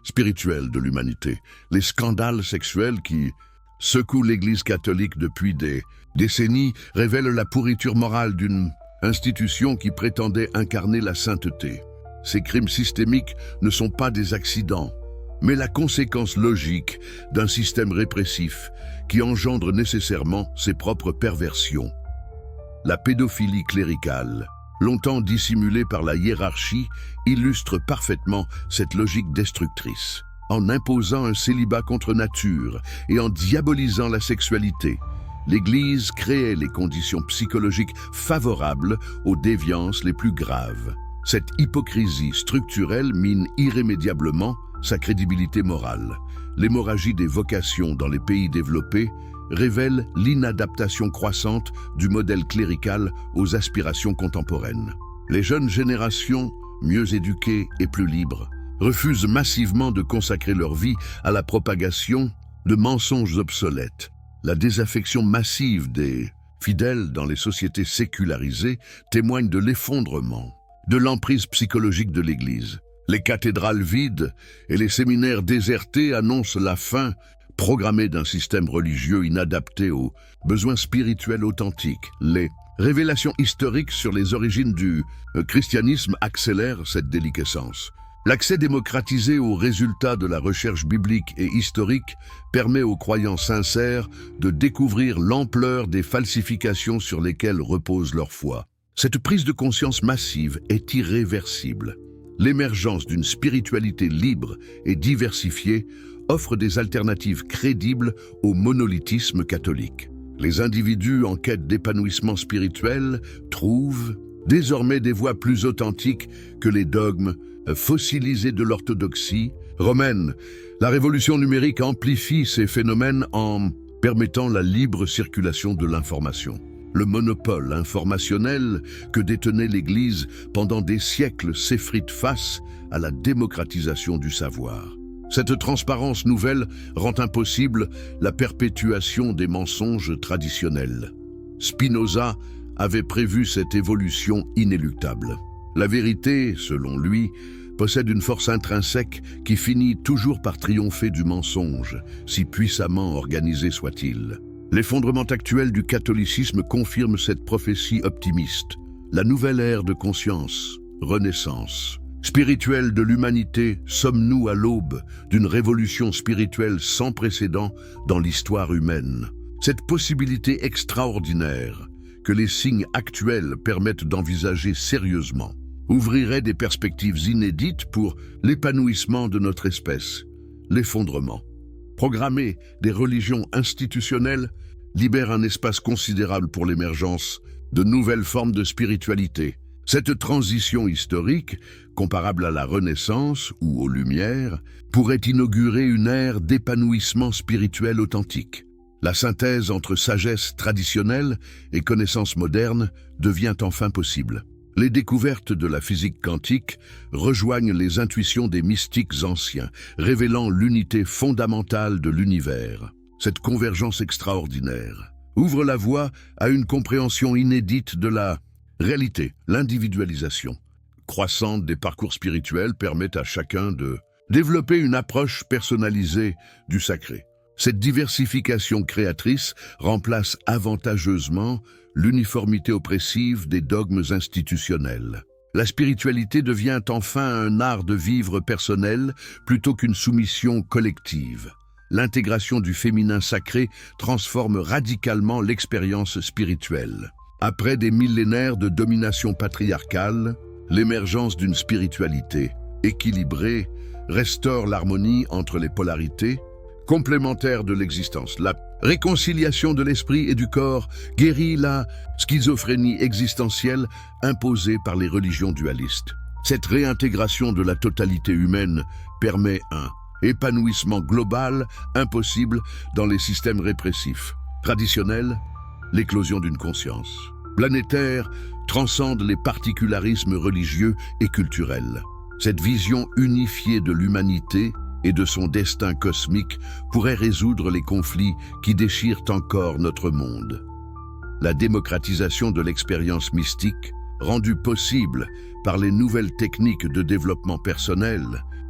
spirituelle de l'humanité. Les scandales sexuels qui secouent l'Église catholique depuis des décennies révèlent la pourriture morale d'une institution qui prétendait incarner la sainteté. Ces crimes systémiques ne sont pas des accidents, mais la conséquence logique d'un système répressif qui engendre nécessairement ses propres perversions. La pédophilie cléricale, longtemps dissimulée par la hiérarchie, illustre parfaitement cette logique destructrice. En imposant un célibat contre nature et en diabolisant la sexualité, l'Église créait les conditions psychologiques favorables aux déviances les plus graves. Cette hypocrisie structurelle mine irrémédiablement sa crédibilité morale. L'hémorragie des vocations dans les pays développés révèle l'inadaptation croissante du modèle clérical aux aspirations contemporaines. Les jeunes générations, mieux éduquées et plus libres, refusent massivement de consacrer leur vie à la propagation de mensonges obsolètes. La désaffection massive des fidèles dans les sociétés sécularisées témoigne de l'effondrement, de l'emprise psychologique de l'Église. Les cathédrales vides et les séminaires désertés annoncent la fin programmée d'un système religieux inadapté aux besoins spirituels authentiques. Les révélations historiques sur les origines du christianisme accélèrent cette déliquescence. L'accès démocratisé aux résultats de la recherche biblique et historique permet aux croyants sincères de découvrir l'ampleur des falsifications sur lesquelles repose leur foi. Cette prise de conscience massive est irréversible. L'émergence d'une spiritualité libre et diversifiée offre des alternatives crédibles au monolithisme catholique. Les individus en quête d'épanouissement spirituel trouvent désormais des voies plus authentiques que les dogmes fossilisés de l'orthodoxie romaine. La révolution numérique amplifie ces phénomènes en permettant la libre circulation de l'information. Le monopole informationnel que détenait l'Église pendant des siècles s'effrite face à la démocratisation du savoir. Cette transparence nouvelle rend impossible la perpétuation des mensonges traditionnels. Spinoza avait prévu cette évolution inéluctable. La vérité, selon lui, possède une force intrinsèque qui finit toujours par triompher du mensonge, si puissamment organisé soit-il. L'effondrement actuel du catholicisme confirme cette prophétie optimiste. La nouvelle ère de conscience, renaissance spirituelle de l'humanité, sommes-nous à l'aube d'une révolution spirituelle sans précédent dans l'histoire humaine. Cette possibilité extraordinaire que les signes actuels permettent d'envisager sérieusement ouvrirait des perspectives inédites pour l'épanouissement de notre espèce. L'effondrement programmé des religions institutionnelles libère un espace considérable pour l'émergence de nouvelles formes de spiritualité. Cette transition historique, comparable à la Renaissance ou aux Lumières, pourrait inaugurer une ère d'épanouissement spirituel authentique. La synthèse entre sagesse traditionnelle et connaissance moderne devient enfin possible. Les découvertes de la physique quantique rejoignent les intuitions des mystiques anciens, révélant l'unité fondamentale de l'univers. Cette convergence extraordinaire ouvre la voie à une compréhension inédite de la réalité. L'individualisation croissante des parcours spirituels permet à chacun de développer une approche personnalisée du sacré. Cette diversification créatrice remplace avantageusement l'uniformité oppressive des dogmes institutionnels. La spiritualité devient enfin un art de vivre personnel plutôt qu'une soumission collective. L'intégration du féminin sacré transforme radicalement l'expérience spirituelle. Après des millénaires de domination patriarcale, l'émergence d'une spiritualité équilibrée restaure l'harmonie entre les polarités complémentaires de l'existence. La réconciliation de l'esprit et du corps guérit la schizophrénie existentielle imposée par les religions dualistes. Cette réintégration de la totalité humaine permet un épanouissement global impossible dans les systèmes répressifs traditionnels. L'éclosion d'une conscience planétaire transcende les particularismes religieux et culturels. Cette vision unifiée de l'humanité et de son destin cosmique pourrait résoudre les conflits qui déchirent encore notre monde. La démocratisation de l'expérience mystique, rendue possible par les nouvelles techniques de développement personnel,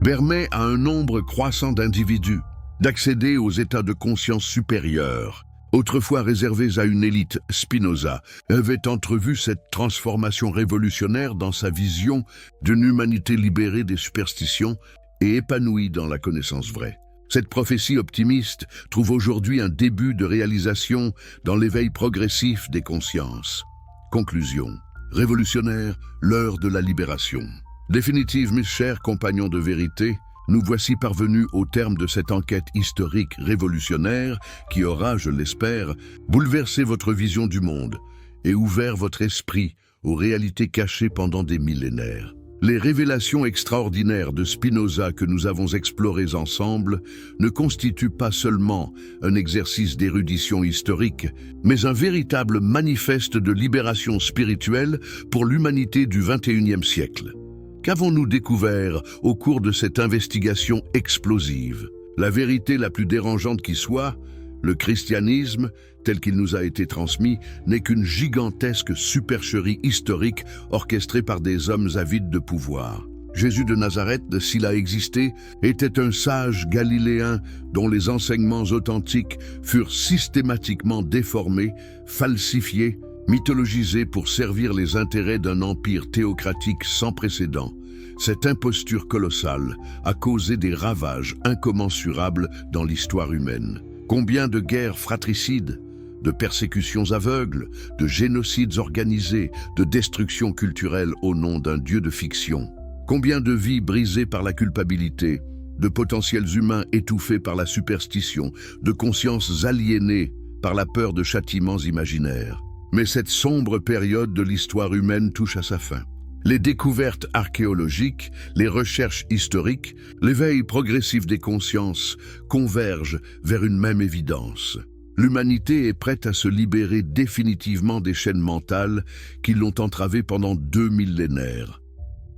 permet à un nombre croissant d'individus d'accéder aux états de conscience supérieurs, autrefois réservés à une élite. Spinoza avait entrevu cette transformation révolutionnaire dans sa vision d'une humanité libérée des superstitions et épanouie dans la connaissance vraie. Cette prophétie optimiste trouve aujourd'hui un début de réalisation dans l'éveil progressif des consciences. Conclusion. Révolutionnaire, l'heure de la libération. Définitive, mes chers compagnons de vérité, nous voici parvenus au terme de cette enquête historique révolutionnaire qui aura, je l'espère, bouleversé votre vision du monde et ouvert votre esprit aux réalités cachées pendant des millénaires. Les révélations extraordinaires de Spinoza que nous avons explorées ensemble ne constituent pas seulement un exercice d'érudition historique, mais un véritable manifeste de libération spirituelle pour l'humanité du XXIe siècle. Qu'avons-nous découvert au cours de cette investigation explosive? La vérité la plus dérangeante qui soit, le christianisme, tel qu'il nous a été transmis, n'est qu'une gigantesque supercherie historique orchestrée par des hommes avides de pouvoir. Jésus de Nazareth, s'il a existé, était un sage galiléen dont les enseignements authentiques furent systématiquement déformés, falsifiés, mythologisés pour servir les intérêts d'un empire théocratique sans précédent. Cette imposture colossale a causé des ravages incommensurables dans l'histoire humaine. Combien de guerres fratricides, de persécutions aveugles, de génocides organisés, de destructions culturelles au nom d'un dieu de fiction. Combien de vies brisées par la culpabilité, de potentiels humains étouffés par la superstition, de consciences aliénées par la peur de châtiments imaginaires. Mais cette sombre période de l'histoire humaine touche à sa fin. Les découvertes archéologiques, les recherches historiques, l'éveil progressif des consciences convergent vers une même évidence. L'humanité est prête à se libérer définitivement des chaînes mentales qui l'ont entravée pendant 2 millénaires.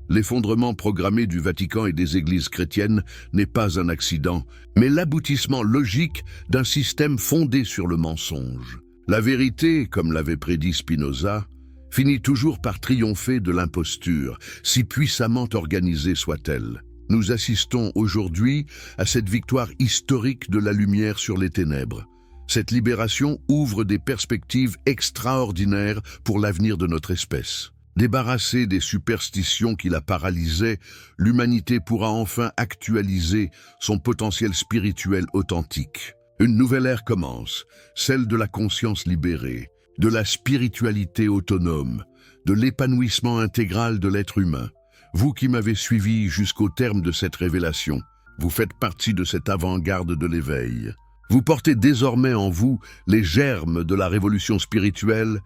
L'effondrement programmé du Vatican et des églises chrétiennes n'est pas un accident, mais l'aboutissement logique d'un système fondé sur le mensonge. La vérité, comme l'avait prédit Spinoza, finit toujours par triompher de l'imposture, si puissamment organisée soit-elle. Nous assistons aujourd'hui à cette victoire historique de la lumière sur les ténèbres. Cette libération ouvre des perspectives extraordinaires pour l'avenir de notre espèce. Débarrassée des superstitions qui la paralysaient, l'humanité pourra enfin actualiser son potentiel spirituel authentique. Une nouvelle ère commence, celle de la conscience libérée, de la spiritualité autonome, de l'épanouissement intégral de l'être humain. Vous qui m'avez suivi jusqu'au terme de cette révélation, vous faites partie de cette avant-garde de l'éveil. Vous portez désormais en vous les germes de la révolution spirituelle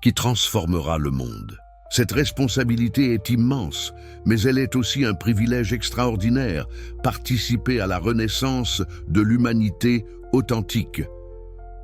qui transformera le monde. Cette responsabilité est immense, mais elle est aussi un privilège extraordinaire, participer à la renaissance de l'humanité authentique.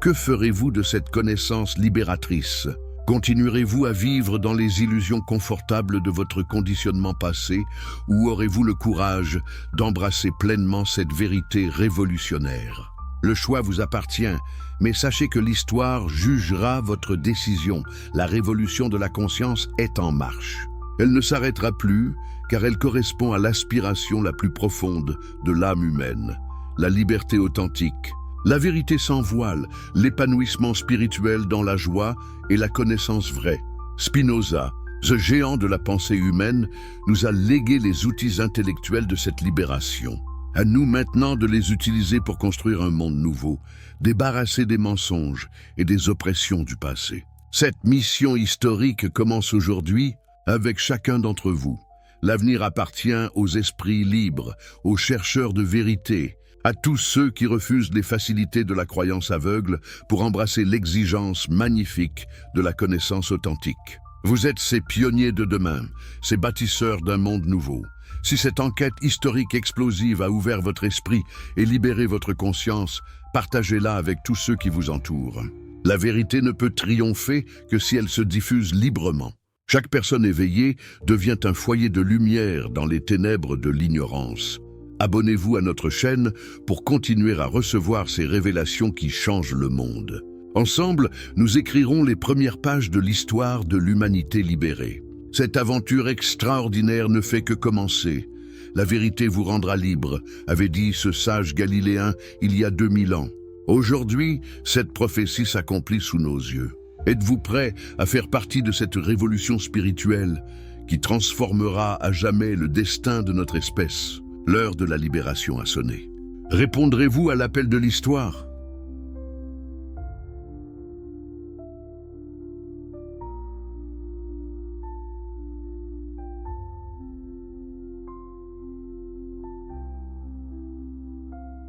Que ferez-vous de cette connaissance libératrice? Continuerez-vous à vivre dans les illusions confortables de votre conditionnement passé, ou aurez-vous le courage d'embrasser pleinement cette vérité révolutionnaire? Le choix vous appartient, mais sachez que l'histoire jugera votre décision. La révolution de la conscience est en marche. Elle ne s'arrêtera plus, car elle correspond à l'aspiration la plus profonde de l'âme humaine, la liberté authentique, la vérité sans voile, l'épanouissement spirituel dans la joie et la connaissance vraie. Spinoza, ce géant de la pensée humaine, nous a légué les outils intellectuels de cette libération. À nous maintenant de les utiliser pour construire un monde nouveau, débarrasser des mensonges et des oppressions du passé. Cette mission historique commence aujourd'hui avec chacun d'entre vous. L'avenir appartient aux esprits libres, aux chercheurs de vérité, à tous ceux qui refusent les facilités de la croyance aveugle pour embrasser l'exigence magnifique de la connaissance authentique. Vous êtes ces pionniers de demain, ces bâtisseurs d'un monde nouveau. Si cette enquête historique explosive a ouvert votre esprit et libéré votre conscience, partagez-la avec tous ceux qui vous entourent. La vérité ne peut triompher que si elle se diffuse librement. Chaque personne éveillée devient un foyer de lumière dans les ténèbres de l'ignorance. Abonnez-vous à notre chaîne pour continuer à recevoir ces révélations qui changent le monde. Ensemble, nous écrirons les premières pages de l'histoire de l'humanité libérée. Cette aventure extraordinaire ne fait que commencer. La vérité vous rendra libre, avait dit ce sage galiléen il y a 2000 ans. Aujourd'hui, cette prophétie s'accomplit sous nos yeux. Êtes-vous prêts à faire partie de cette révolution spirituelle qui transformera à jamais le destin de notre espèce? L'heure de la libération a sonné. Répondrez-vous à l'appel de l'histoire?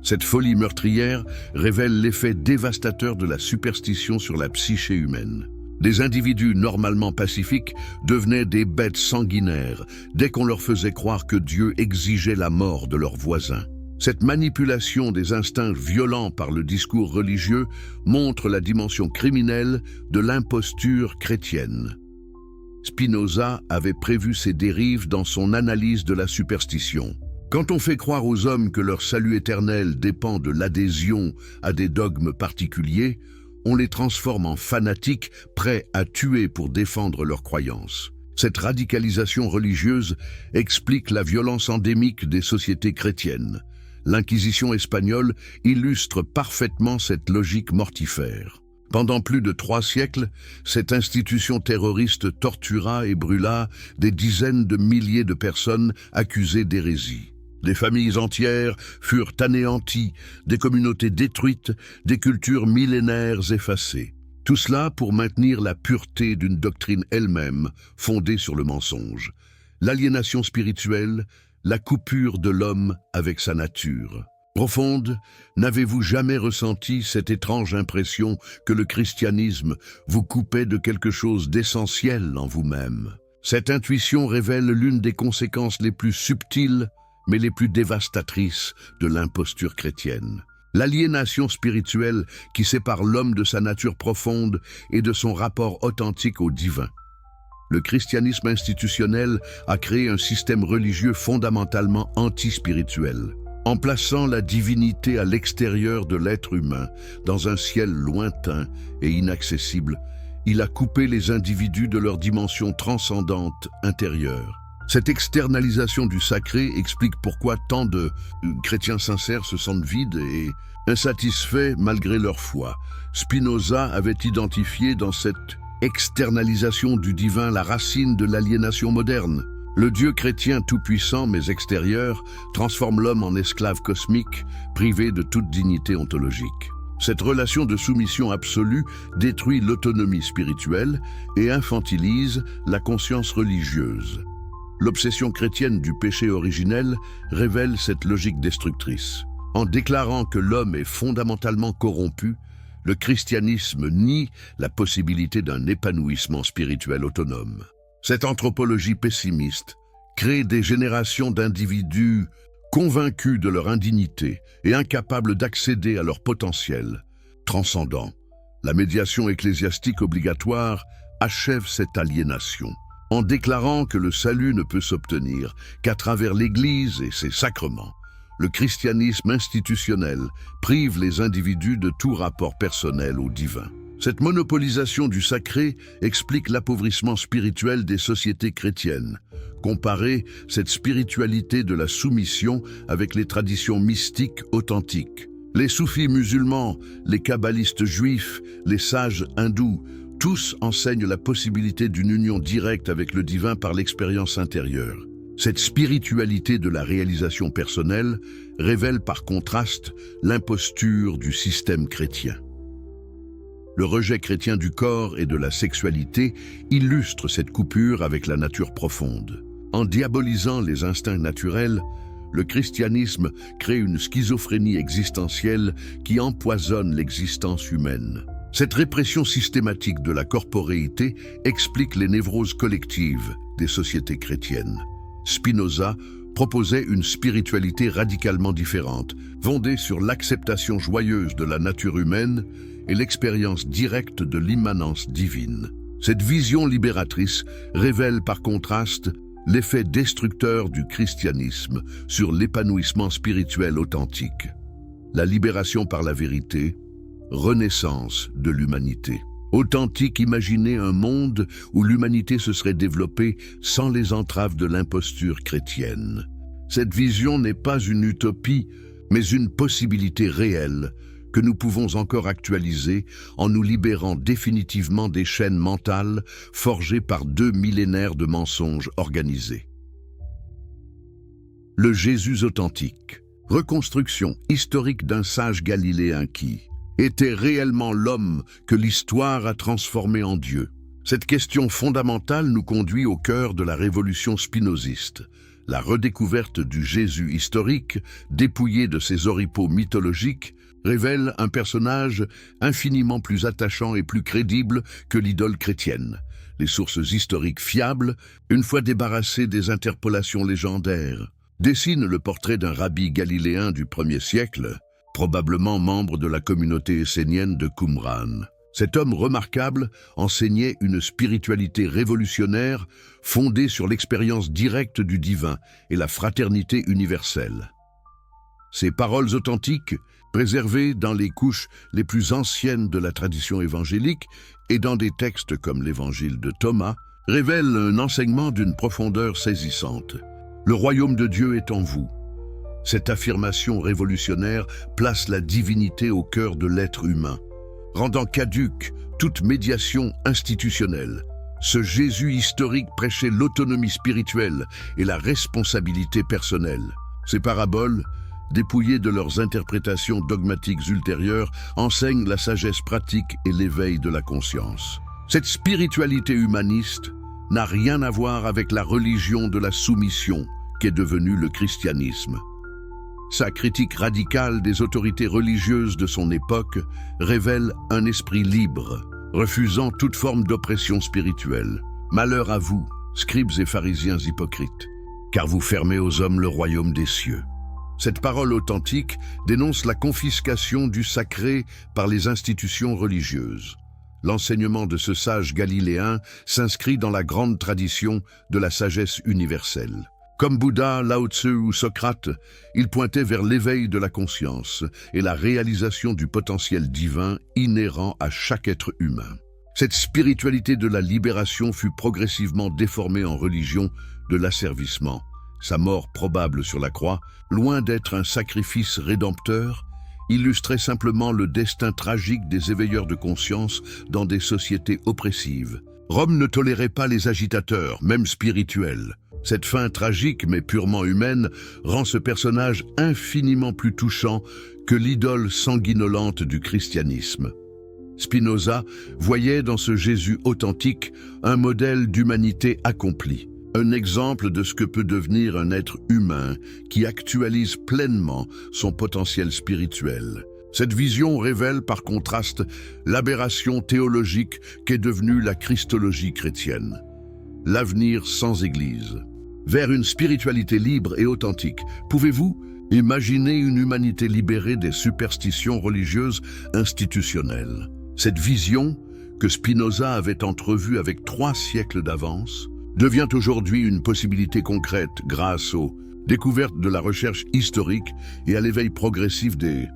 Cette folie meurtrière révèle l'effet dévastateur de la superstition sur la psyché humaine. Des individus normalement pacifiques devenaient des bêtes sanguinaires dès qu'on leur faisait croire que Dieu exigeait la mort de leurs voisins. Cette manipulation des instincts violents par le discours religieux montre la dimension criminelle de l'imposture chrétienne. Spinoza avait prévu ces dérives dans son analyse de la superstition. Quand on fait croire aux hommes que leur salut éternel dépend de l'adhésion à des dogmes particuliers, on les transforme en fanatiques prêts à tuer pour défendre leurs croyances. Cette radicalisation religieuse explique la violence endémique des sociétés chrétiennes. L'Inquisition espagnole illustre parfaitement cette logique mortifère. Pendant plus de 3 siècles, cette institution terroriste tortura et brûla des dizaines de milliers de personnes accusées d'hérésie. Des familles entières furent anéanties, des communautés détruites, des cultures millénaires effacées. Tout cela pour maintenir la pureté d'une doctrine elle-même fondée sur le mensonge. L'aliénation spirituelle, la coupure de l'homme avec sa nature. Profonde, n'avez-vous jamais ressenti cette étrange impression que le christianisme vous coupait de quelque chose d'essentiel en vous-même? Cette intuition révèle l'une des conséquences les plus subtiles mais les plus dévastatrices de l'imposture chrétienne. L'aliénation spirituelle qui sépare l'homme de sa nature profonde et de son rapport authentique au divin. Le christianisme institutionnel a créé un système religieux fondamentalement anti-spirituel. En plaçant la divinité à l'extérieur de l'être humain, dans un ciel lointain et inaccessible, il a coupé les individus de leur dimension transcendante intérieure. Cette externalisation du sacré explique pourquoi tant de chrétiens sincères se sentent vides et insatisfaits malgré leur foi. Spinoza avait identifié dans cette externalisation du divin la racine de l'aliénation moderne. Le Dieu chrétien tout-puissant mais extérieur transforme l'homme en esclave cosmique, privé de toute dignité ontologique. Cette relation de soumission absolue détruit l'autonomie spirituelle et infantilise la conscience religieuse. L'obsession chrétienne du péché originel révèle cette logique destructrice. En déclarant que l'homme est fondamentalement corrompu, le christianisme nie la possibilité d'un épanouissement spirituel autonome. Cette anthropologie pessimiste crée des générations d'individus convaincus de leur indignité et incapables d'accéder à leur potentiel transcendant. La médiation ecclésiastique obligatoire achève cette aliénation. En déclarant que le salut ne peut s'obtenir qu'à travers l'Église et ses sacrements, le christianisme institutionnel prive les individus de tout rapport personnel au divin. Cette monopolisation du sacré explique l'appauvrissement spirituel des sociétés chrétiennes. Comparez cette spiritualité de la soumission avec les traditions mystiques authentiques. Les soufis musulmans, les kabbalistes juifs, les sages hindous, tous enseignent la possibilité d'une union directe avec le divin par l'expérience intérieure. Cette spiritualité de la réalisation personnelle révèle par contraste l'imposture du système chrétien. Le rejet chrétien du corps et de la sexualité illustre cette coupure avec la nature profonde. En diabolisant les instincts naturels, le christianisme crée une schizophrénie existentielle qui empoisonne l'existence humaine. Cette répression systématique de la corporéité explique les névroses collectives des sociétés chrétiennes. Spinoza proposait une spiritualité radicalement différente, fondée sur l'acceptation joyeuse de la nature humaine et l'expérience directe de l'immanence divine. Cette vision libératrice révèle par contraste l'effet destructeur du christianisme sur l'épanouissement spirituel authentique. La libération par la vérité, renaissance de l'humanité. Authentique imaginer un monde où l'humanité se serait développée sans les entraves de l'imposture chrétienne. Cette vision n'est pas une utopie, mais une possibilité réelle que nous pouvons encore actualiser en nous libérant définitivement des chaînes mentales forgées par 2 millénaires de mensonges organisés. Le Jésus authentique. Reconstruction historique d'un sage galiléen qui était réellement l'homme que l'histoire a transformé en Dieu. Cette question fondamentale nous conduit au cœur de la révolution spinoziste. La redécouverte du Jésus historique, dépouillé de ses oripeaux mythologiques, révèle un personnage infiniment plus attachant et plus crédible que l'idole chrétienne. Les sources historiques fiables, une fois débarrassées des interpolations légendaires, dessinent le portrait d'un rabbi galiléen du 1er siècle, probablement membre de la communauté essénienne de Qumran. Cet homme remarquable enseignait une spiritualité révolutionnaire fondée sur l'expérience directe du divin et la fraternité universelle. Ces paroles authentiques, préservées dans les couches les plus anciennes de la tradition évangélique et dans des textes comme l'évangile de Thomas, révèlent un enseignement d'une profondeur saisissante. Le royaume de Dieu est en vous. Cette affirmation révolutionnaire place la divinité au cœur de l'être humain, rendant caduque toute médiation institutionnelle. Ce Jésus historique prêchait l'autonomie spirituelle et la responsabilité personnelle. Ces paraboles, dépouillées de leurs interprétations dogmatiques ultérieures, enseignent la sagesse pratique et l'éveil de la conscience. Cette spiritualité humaniste n'a rien à voir avec la religion de la soumission qu'est devenue le christianisme. Sa critique radicale des autorités religieuses de son époque révèle un esprit libre, refusant toute forme d'oppression spirituelle. Malheur à vous, scribes et pharisiens hypocrites, car vous fermez aux hommes le royaume des cieux. Cette parole authentique dénonce la confiscation du sacré par les institutions religieuses. L'enseignement de ce sage galiléen s'inscrit dans la grande tradition de la sagesse universelle. Comme Bouddha, Lao Tzu ou Socrate, il pointait vers l'éveil de la conscience et la réalisation du potentiel divin inhérent à chaque être humain. Cette spiritualité de la libération fut progressivement déformée en religion de l'asservissement. Sa mort probable sur la croix, loin d'être un sacrifice rédempteur, illustrait simplement le destin tragique des éveilleurs de conscience dans des sociétés oppressives. Rome ne tolérait pas les agitateurs, même spirituels. Cette fin tragique mais purement humaine rend ce personnage infiniment plus touchant que l'idole sanguinolente du christianisme. Spinoza voyait dans ce Jésus authentique un modèle d'humanité accomplie, un exemple de ce que peut devenir un être humain qui actualise pleinement son potentiel spirituel. Cette vision révèle par contraste l'aberration théologique qu'est devenue la christologie chrétienne. L'avenir sans Église. Vers une spiritualité libre et authentique, pouvez-vous imaginer une humanité libérée des superstitions religieuses institutionnelles? Cette vision, que Spinoza avait entrevue avec 3 siècles d'avance, devient aujourd'hui une possibilité concrète grâce aux découvertes de la recherche historique et à l'éveil progressif des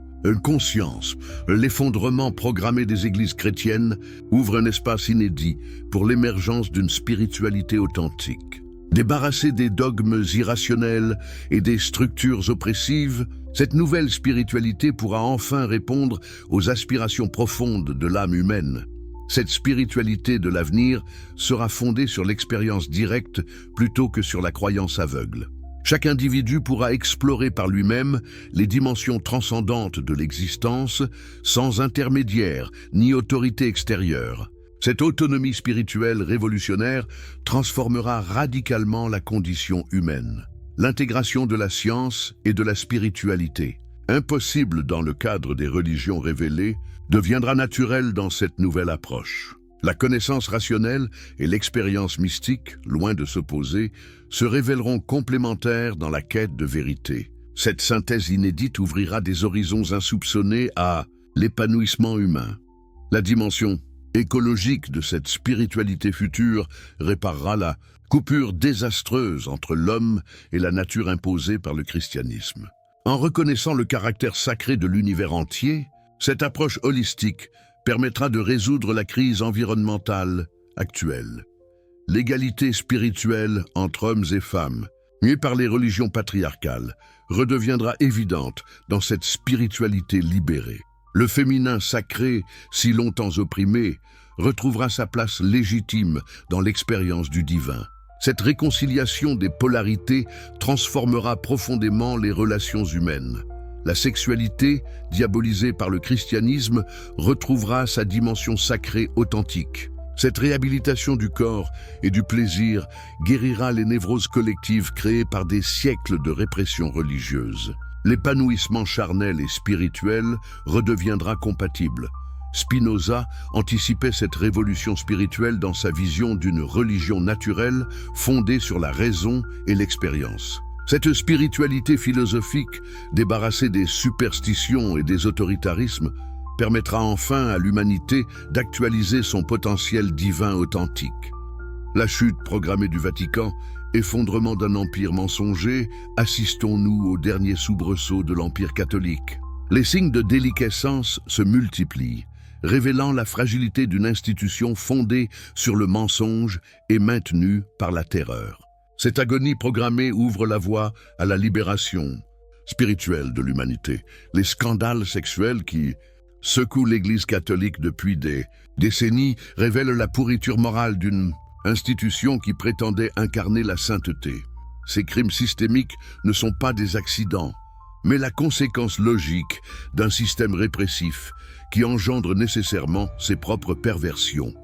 consciences. L'effondrement programmé des églises chrétiennes ouvre un espace inédit pour l'émergence d'une spiritualité authentique. Débarrassée des dogmes irrationnels et des structures oppressives, cette nouvelle spiritualité pourra enfin répondre aux aspirations profondes de l'âme humaine. Cette spiritualité de l'avenir sera fondée sur l'expérience directe plutôt que sur la croyance aveugle. Chaque individu pourra explorer par lui-même les dimensions transcendantes de l'existence sans intermédiaire ni autorité extérieure. Cette autonomie spirituelle révolutionnaire transformera radicalement la condition humaine. L'intégration de la science et de la spiritualité, impossible dans le cadre des religions révélées, deviendra naturelle dans cette nouvelle approche. La connaissance rationnelle et l'expérience mystique, loin de s'opposer, se révéleront complémentaires dans la quête de vérité. Cette synthèse inédite ouvrira des horizons insoupçonnés à l'épanouissement humain. La dimension écologique de cette spiritualité future réparera la coupure désastreuse entre l'homme et la nature imposée par le christianisme. En reconnaissant le caractère sacré de l'univers entier, cette approche holistique permettra de résoudre la crise environnementale actuelle. L'égalité spirituelle entre hommes et femmes, muée par les religions patriarcales, redeviendra évidente dans cette spiritualité libérée. Le féminin sacré, si longtemps opprimé, retrouvera sa place légitime dans l'expérience du divin. Cette réconciliation des polarités transformera profondément les relations humaines. La sexualité, diabolisée par le christianisme, retrouvera sa dimension sacrée authentique. Cette réhabilitation du corps et du plaisir guérira les névroses collectives créées par des siècles de répression religieuse. L'épanouissement charnel et spirituel redeviendra compatible. Spinoza anticipait cette révolution spirituelle dans sa vision d'une religion naturelle fondée sur la raison et l'expérience. Cette spiritualité philosophique, débarrassée des superstitions et des autoritarismes, permettra enfin à l'humanité d'actualiser son potentiel divin authentique. La chute programmée du Vatican, effondrement d'un empire mensonger, assistons-nous au dernier soubresaut de l'Empire catholique. Les signes de déliquescence se multiplient, révélant la fragilité d'une institution fondée sur le mensonge et maintenue par la terreur. Cette agonie programmée ouvre la voie à la libération spirituelle de l'humanité. Les scandales sexuels qui secouent l'Église catholique depuis des décennies révèlent la pourriture morale d'une institution qui prétendait incarner la sainteté. Ces crimes systémiques ne sont pas des accidents, mais la conséquence logique d'un système répressif qui engendre nécessairement ses propres perversions.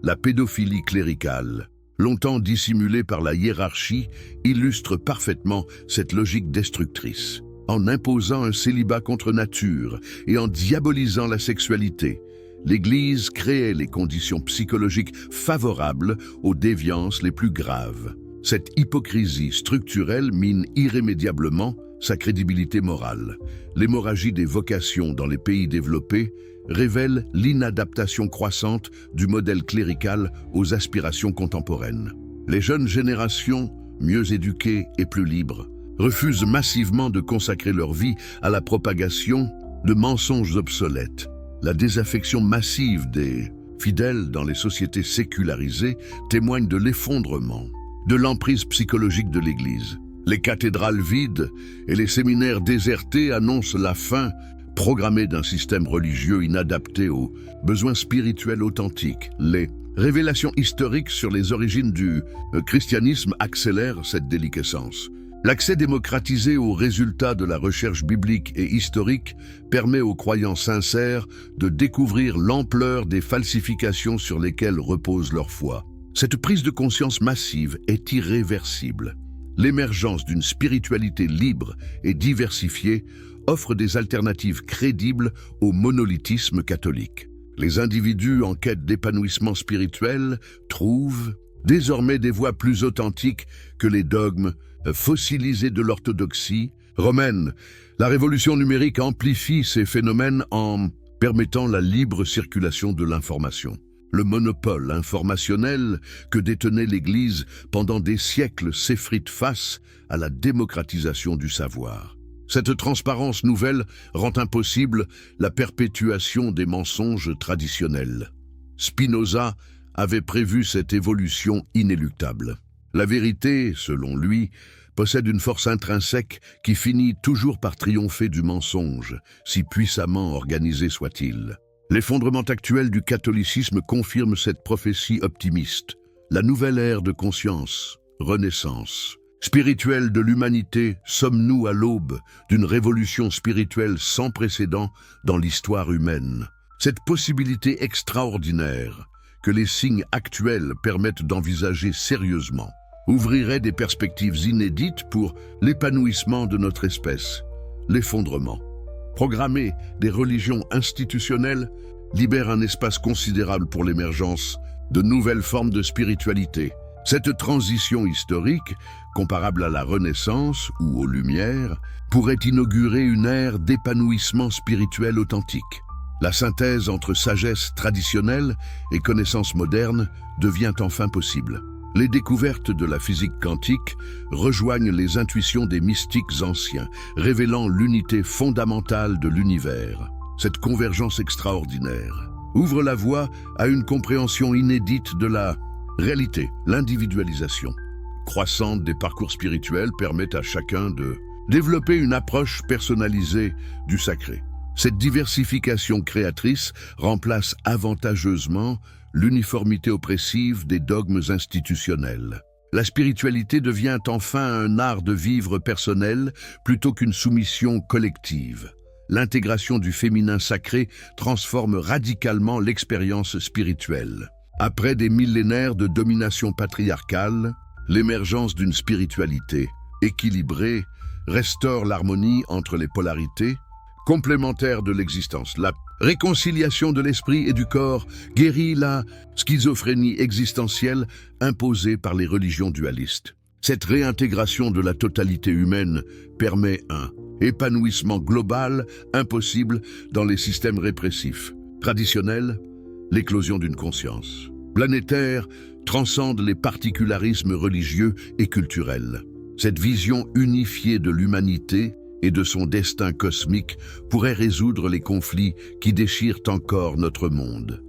La pédophilie cléricale, longtemps dissimulée par la hiérarchie, illustre parfaitement cette logique destructrice. En imposant un célibat contre nature et en diabolisant la sexualité, l'Église créait les conditions psychologiques favorables aux déviances les plus graves. Cette hypocrisie structurelle mine irrémédiablement sa crédibilité morale. L'hémorragie des vocations dans les pays développés révèle l'inadaptation croissante du modèle clérical aux aspirations contemporaines. Les jeunes générations, mieux éduquées et plus libres, refusent massivement de consacrer leur vie à la propagation de mensonges obsolètes. La désaffection massive des fidèles dans les sociétés sécularisées témoigne de l'effondrement, de l'emprise psychologique de l'Église. Les cathédrales vides et les séminaires désertés annoncent la fin programmée d'un système religieux inadapté aux besoins spirituels authentiques. Les révélations historiques sur les origines du christianisme accélèrent cette déliquescence. L'accès démocratisé aux résultats de la recherche biblique et historique permet aux croyants sincères de découvrir l'ampleur des falsifications sur lesquelles repose leur foi. Cette prise de conscience massive est irréversible. L'émergence d'une spiritualité libre et diversifiée offre des alternatives crédibles au monolithisme catholique. Les individus en quête d'épanouissement spirituel trouvent désormais des voies plus authentiques que les dogmes fossilisés de l'orthodoxie romaine. La révolution numérique amplifie ces phénomènes en permettant la libre circulation de l'information. Le monopole informationnel que détenait l'Église pendant des siècles s'effrite face à la démocratisation du savoir. Cette transparence nouvelle rend impossible la perpétuation des mensonges traditionnels. Spinoza avait prévu cette évolution inéluctable. La vérité, selon lui, possède une force intrinsèque qui finit toujours par triompher du mensonge, si puissamment organisé soit-il. L'effondrement actuel du catholicisme confirme cette prophétie optimiste. La nouvelle ère de conscience, renaissance spirituelle de l'humanité, sommes-nous à l'aube d'une révolution spirituelle sans précédent dans l'histoire humaine. Cette possibilité extraordinaire, que les signes actuels permettent d'envisager sérieusement, ouvrirait des perspectives inédites pour l'épanouissement de notre espèce. L'effondrement programmé des religions institutionnelles libère un espace considérable pour l'émergence de nouvelles formes de spiritualité. Cette transition historique, comparable à la Renaissance ou aux Lumières, pourrait inaugurer une ère d'épanouissement spirituel authentique. La synthèse entre sagesse traditionnelle et connaissances modernes devient enfin possible. Les découvertes de la physique quantique rejoignent les intuitions des mystiques anciens, révélant l'unité fondamentale de l'univers. Cette convergence extraordinaire ouvre la voie à une compréhension inédite de la réalité. L'individualisation croissante des parcours spirituels permet à chacun de développer une approche personnalisée du sacré. Cette diversification créatrice remplace avantageusement l'uniformité oppressive des dogmes institutionnels. La spiritualité devient enfin un art de vivre personnel plutôt qu'une soumission collective. L'intégration du féminin sacré transforme radicalement l'expérience spirituelle. Après des millénaires de domination patriarcale, l'émergence d'une spiritualité équilibrée restaure l'harmonie entre les polarités complémentaires de l'existence. La réconciliation de l'esprit et du corps guérit la schizophrénie existentielle imposée par les religions dualistes. Cette réintégration de la totalité humaine permet un épanouissement global impossible dans les systèmes répressifs. Traditionnels, l'éclosion d'une conscience planétaire transcende les particularismes religieux et culturels. Cette vision unifiée de l'humanité et de son destin cosmique pourrait résoudre les conflits qui déchirent encore notre monde.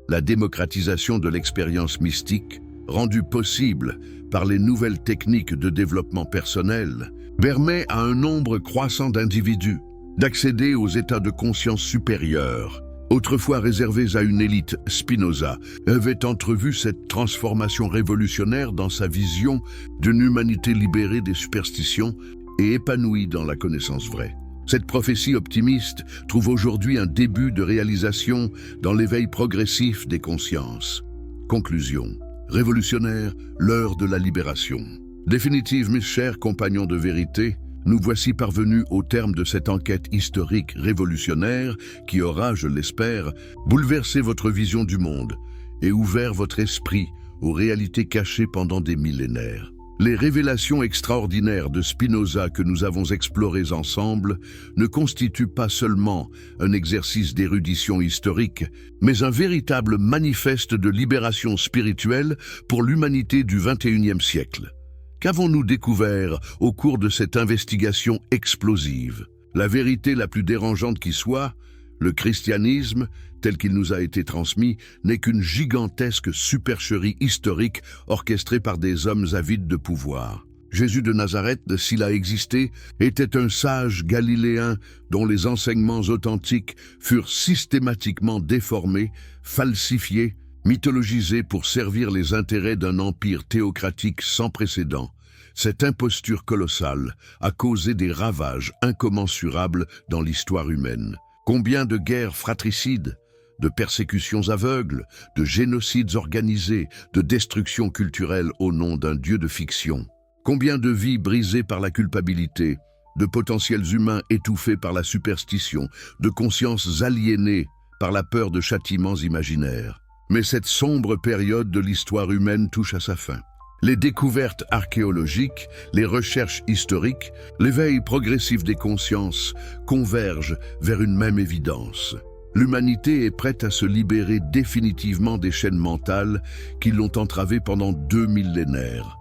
La démocratisation de l'expérience mystique, rendue possible par les nouvelles techniques de développement personnel, permet à un nombre croissant d'individus d'accéder aux états de conscience supérieurs, autrefois réservés à une élite. Spinoza avait entrevu cette transformation révolutionnaire dans sa vision d'une humanité libérée des superstitions et épanouie dans la connaissance vraie. Cette prophétie optimiste trouve aujourd'hui un début de réalisation dans l'éveil progressif des consciences. Conclusion. Révolutionnaire, l'heure de la libération. Définitive, mes chers compagnons de vérité, nous voici parvenus au terme de cette enquête historique révolutionnaire qui aura, je l'espère, bouleversé votre vision du monde et ouvert votre esprit aux réalités cachées pendant des millénaires. Les révélations extraordinaires de Spinoza que nous avons explorées ensemble ne constituent pas seulement un exercice d'érudition historique, mais un véritable manifeste de libération spirituelle pour l'humanité du XXIe siècle. Qu'avons-nous découvert au cours de cette investigation explosive? La vérité la plus dérangeante qui soit, le christianisme, tel qu'il nous a été transmis, n'est qu'une gigantesque supercherie historique orchestrée par des hommes avides de pouvoir. Jésus de Nazareth, s'il a existé, était un sage galiléen dont les enseignements authentiques furent systématiquement déformés, falsifiés, mythologisés pour servir les intérêts d'un empire théocratique sans précédent. Cette imposture colossale a causé des ravages incommensurables dans l'histoire humaine. Combien de guerres fratricides, de persécutions aveugles, de génocides organisés, de destructions culturelles au nom d'un dieu de fiction. Combien de vies brisées par la culpabilité, de potentiels humains étouffés par la superstition, de consciences aliénées par la peur de châtiments imaginaires. Mais cette sombre période de l'histoire humaine touche à sa fin. Les découvertes archéologiques, les recherches historiques, l'éveil progressif des consciences convergent vers une même évidence. L'humanité est prête à se libérer définitivement des chaînes mentales qui l'ont entravée pendant 2 millénaires.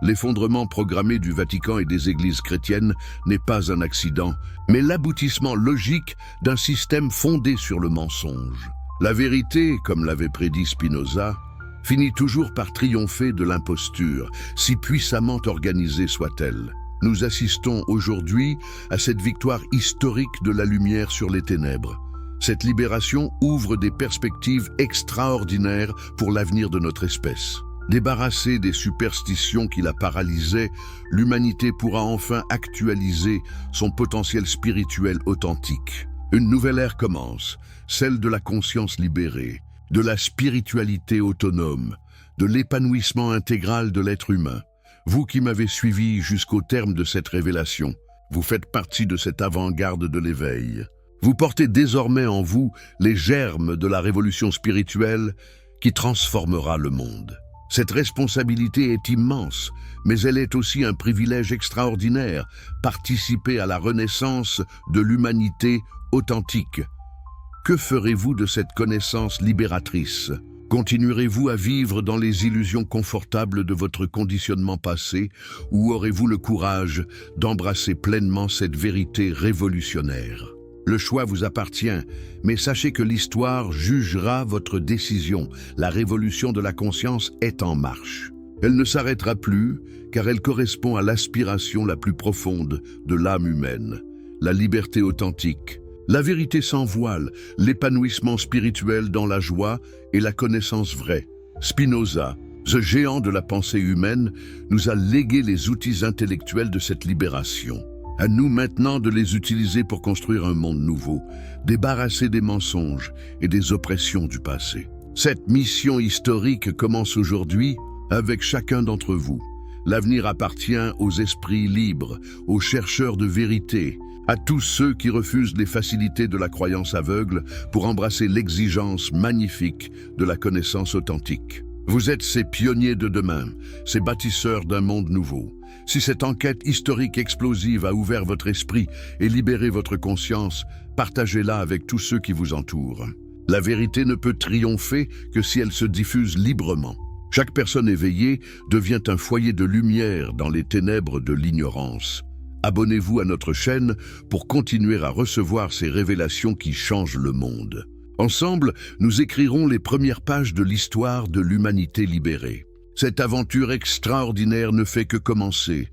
L'effondrement programmé du Vatican et des églises chrétiennes n'est pas un accident, mais l'aboutissement logique d'un système fondé sur le mensonge. La vérité, comme l'avait prédit Spinoza, finit toujours par triompher de l'imposture, si puissamment organisée soit-elle. Nous assistons aujourd'hui à cette victoire historique de la lumière sur les ténèbres. Cette libération ouvre des perspectives extraordinaires pour l'avenir de notre espèce. Débarrassée des superstitions qui la paralysaient, l'humanité pourra enfin actualiser son potentiel spirituel authentique. Une nouvelle ère commence, celle de la conscience libérée, de la spiritualité autonome, de l'épanouissement intégral de l'être humain. Vous qui m'avez suivi jusqu'au terme de cette révélation, vous faites partie de cette avant-garde de l'éveil. Vous portez désormais en vous les germes de la révolution spirituelle qui transformera le monde. Cette responsabilité est immense, mais elle est aussi un privilège extraordinaire, participer à la renaissance de l'humanité authentique. Que ferez-vous de cette connaissance libératrice? Continuerez-vous à vivre dans les illusions confortables de votre conditionnement passé, ou aurez-vous le courage d'embrasser pleinement cette vérité révolutionnaire? Le choix vous appartient, mais sachez que l'histoire jugera votre décision. La révolution de la conscience est en marche. Elle ne s'arrêtera plus, car elle correspond à l'aspiration la plus profonde de l'âme humaine, la liberté authentique, la vérité sans voile, l'épanouissement spirituel dans la joie et la connaissance vraie. Spinoza, ce géant de la pensée humaine, nous a légué les outils intellectuels de cette libération. À nous maintenant de les utiliser pour construire un monde nouveau, débarrasser des mensonges et des oppressions du passé. Cette mission historique commence aujourd'hui avec chacun d'entre vous. L'avenir appartient aux esprits libres, aux chercheurs de vérité, à tous ceux qui refusent les facilités de la croyance aveugle pour embrasser l'exigence magnifique de la connaissance authentique. Vous êtes ces pionniers de demain, ces bâtisseurs d'un monde nouveau. Si cette enquête historique explosive a ouvert votre esprit et libéré votre conscience, partagez-la avec tous ceux qui vous entourent. La vérité ne peut triompher que si elle se diffuse librement. Chaque personne éveillée devient un foyer de lumière dans les ténèbres de l'ignorance. Abonnez-vous à notre chaîne pour continuer à recevoir ces révélations qui changent le monde. Ensemble, nous écrirons les premières pages de l'histoire de l'humanité libérée. Cette aventure extraordinaire ne fait que commencer.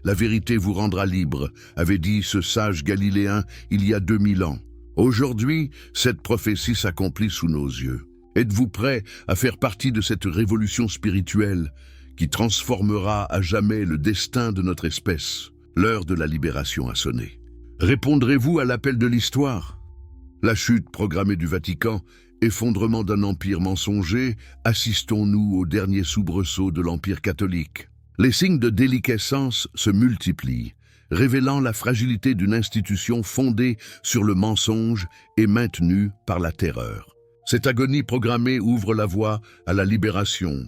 La vérité vous rendra libre, avait dit ce sage galiléen il y a 2000 ans. Aujourd'hui, cette prophétie s'accomplit sous nos yeux. Êtes-vous prêts à faire partie de cette révolution spirituelle qui transformera à jamais le destin de notre espèce? L'heure de la libération a sonné. Répondrez-vous à l'appel de l'histoire? La chute programmée du Vatican, effondrement d'un empire mensonger, assistons-nous au dernier soubresaut de l'empire catholique. Les signes de déliquescence se multiplient, révélant la fragilité d'une institution fondée sur le mensonge et maintenue par la terreur. Cette agonie programmée ouvre la voie à la libération.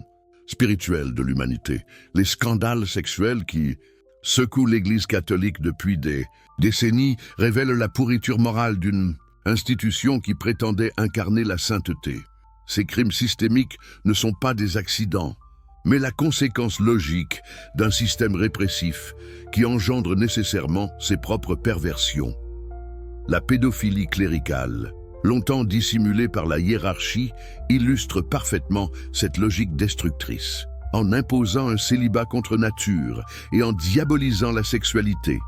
spirituelle de l'humanité. Les scandales sexuels qui secouent l'Église catholique depuis des décennies révèlent la pourriture morale d'une institution qui prétendait incarner la sainteté. Ces crimes systémiques ne sont pas des accidents, mais la conséquence logique d'un système répressif qui engendre nécessairement ses propres perversions. La pédophilie cléricale, longtemps dissimulée par la hiérarchie, illustre parfaitement cette logique destructrice. En imposant un célibat contre nature et en diabolisant la sexualité,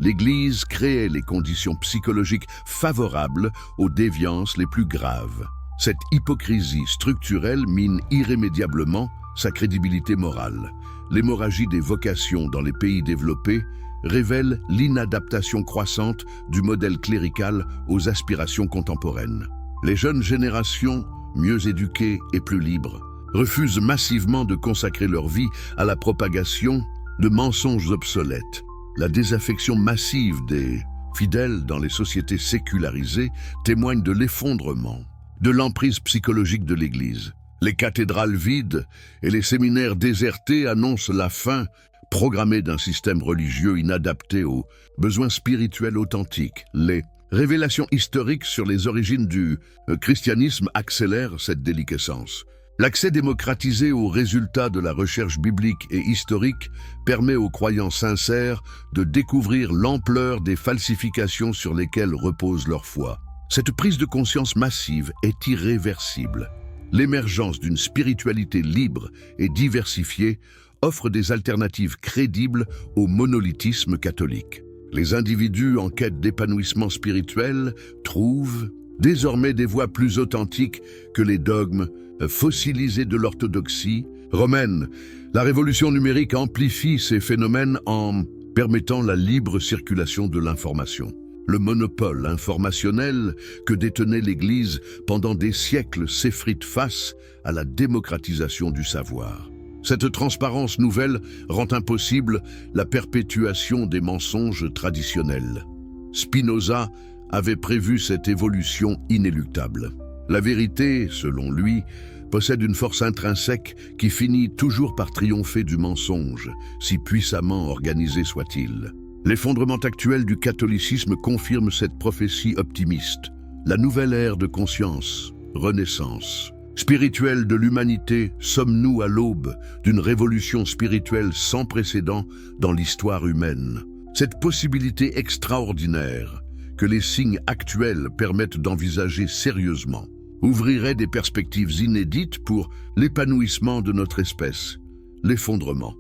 l'Église créait les conditions psychologiques favorables aux déviances les plus graves. Cette hypocrisie structurelle mine irrémédiablement sa crédibilité morale. L'hémorragie des vocations dans les pays développés révèle l'inadaptation croissante du modèle clérical aux aspirations contemporaines. Les jeunes générations, mieux éduquées et plus libres, refusent massivement de consacrer leur vie à la propagation de mensonges obsolètes. La désaffection massive des fidèles dans les sociétés sécularisées témoigne de l'effondrement de l'emprise psychologique de l'Église. Les cathédrales vides et les séminaires désertés annoncent la fin programmée d'un système religieux inadapté aux besoins spirituels authentiques. Les révélations historiques sur les origines du christianisme accélèrent cette déliquescence. L'accès démocratisé aux résultats de la recherche biblique et historique permet aux croyants sincères de découvrir l'ampleur des falsifications sur lesquelles repose leur foi. Cette prise de conscience massive est irréversible. L'émergence d'une spiritualité libre et diversifiée offre des alternatives crédibles au monolithisme catholique. Les individus en quête d'épanouissement spirituel trouvent désormais des voies plus authentiques que les dogmes fossilisés de l'orthodoxie romaine. La révolution numérique amplifie ces phénomènes en permettant la libre circulation de l'information. Le monopole informationnel que détenait l'Église pendant des siècles s'effrite face à la démocratisation du savoir. Cette transparence nouvelle rend impossible la perpétuation des mensonges traditionnels. Spinoza avait prévu cette évolution inéluctable. La vérité, selon lui, possède une force intrinsèque qui finit toujours par triompher du mensonge, si puissamment organisé soit-il. L'effondrement actuel du catholicisme confirme cette prophétie optimiste. La nouvelle ère de conscience, renaissance spirituelle de l'humanité, sommes-nous à l'aube d'une révolution spirituelle sans précédent dans l'histoire humaine. Cette possibilité extraordinaire, que les signes actuels permettent d'envisager sérieusement, ouvrirait des perspectives inédites pour l'épanouissement de notre espèce. L'effondrement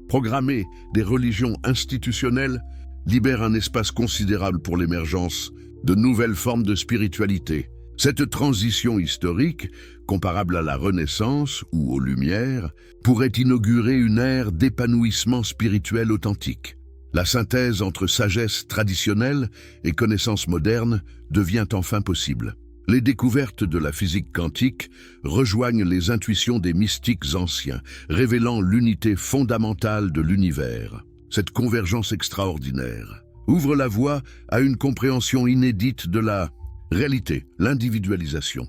programmé des religions institutionnelles libère un espace considérable pour l'émergence de nouvelles formes de spiritualité. Cette transition historique, comparable à la Renaissance ou aux Lumières, pourrait inaugurer une ère d'épanouissement spirituel authentique. La synthèse entre sagesse traditionnelle et connaissance moderne devient enfin possible. Les découvertes de la physique quantique rejoignent les intuitions des mystiques anciens, révélant l'unité fondamentale de l'univers. Cette convergence extraordinaire ouvre la voie à une compréhension inédite de la réalité. L'individualisation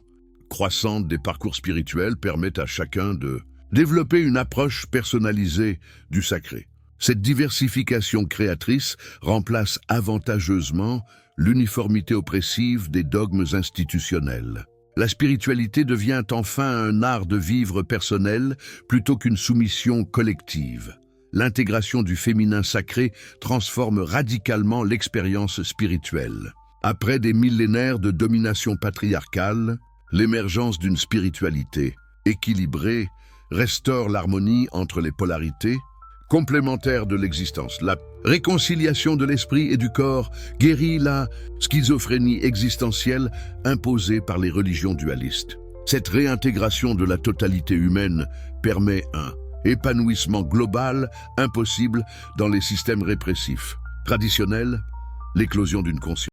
croissante des parcours spirituels permet à chacun de développer une approche personnalisée du sacré. Cette diversification créatrice remplace avantageusement l'uniformité oppressive des dogmes institutionnels. La spiritualité devient enfin un art de vivre personnel plutôt qu'une soumission collective. L'intégration du féminin sacré transforme radicalement l'expérience spirituelle. Après des millénaires de domination patriarcale, l'émergence d'une spiritualité équilibrée restaure l'harmonie entre les polarités complémentaires de l'existence. La réconciliation de l'esprit et du corps guérit la schizophrénie existentielle imposée par les religions dualistes. Cette réintégration de la totalité humaine permet un épanouissement global impossible dans les systèmes répressifs traditionnels, l'éclosion d'une conscience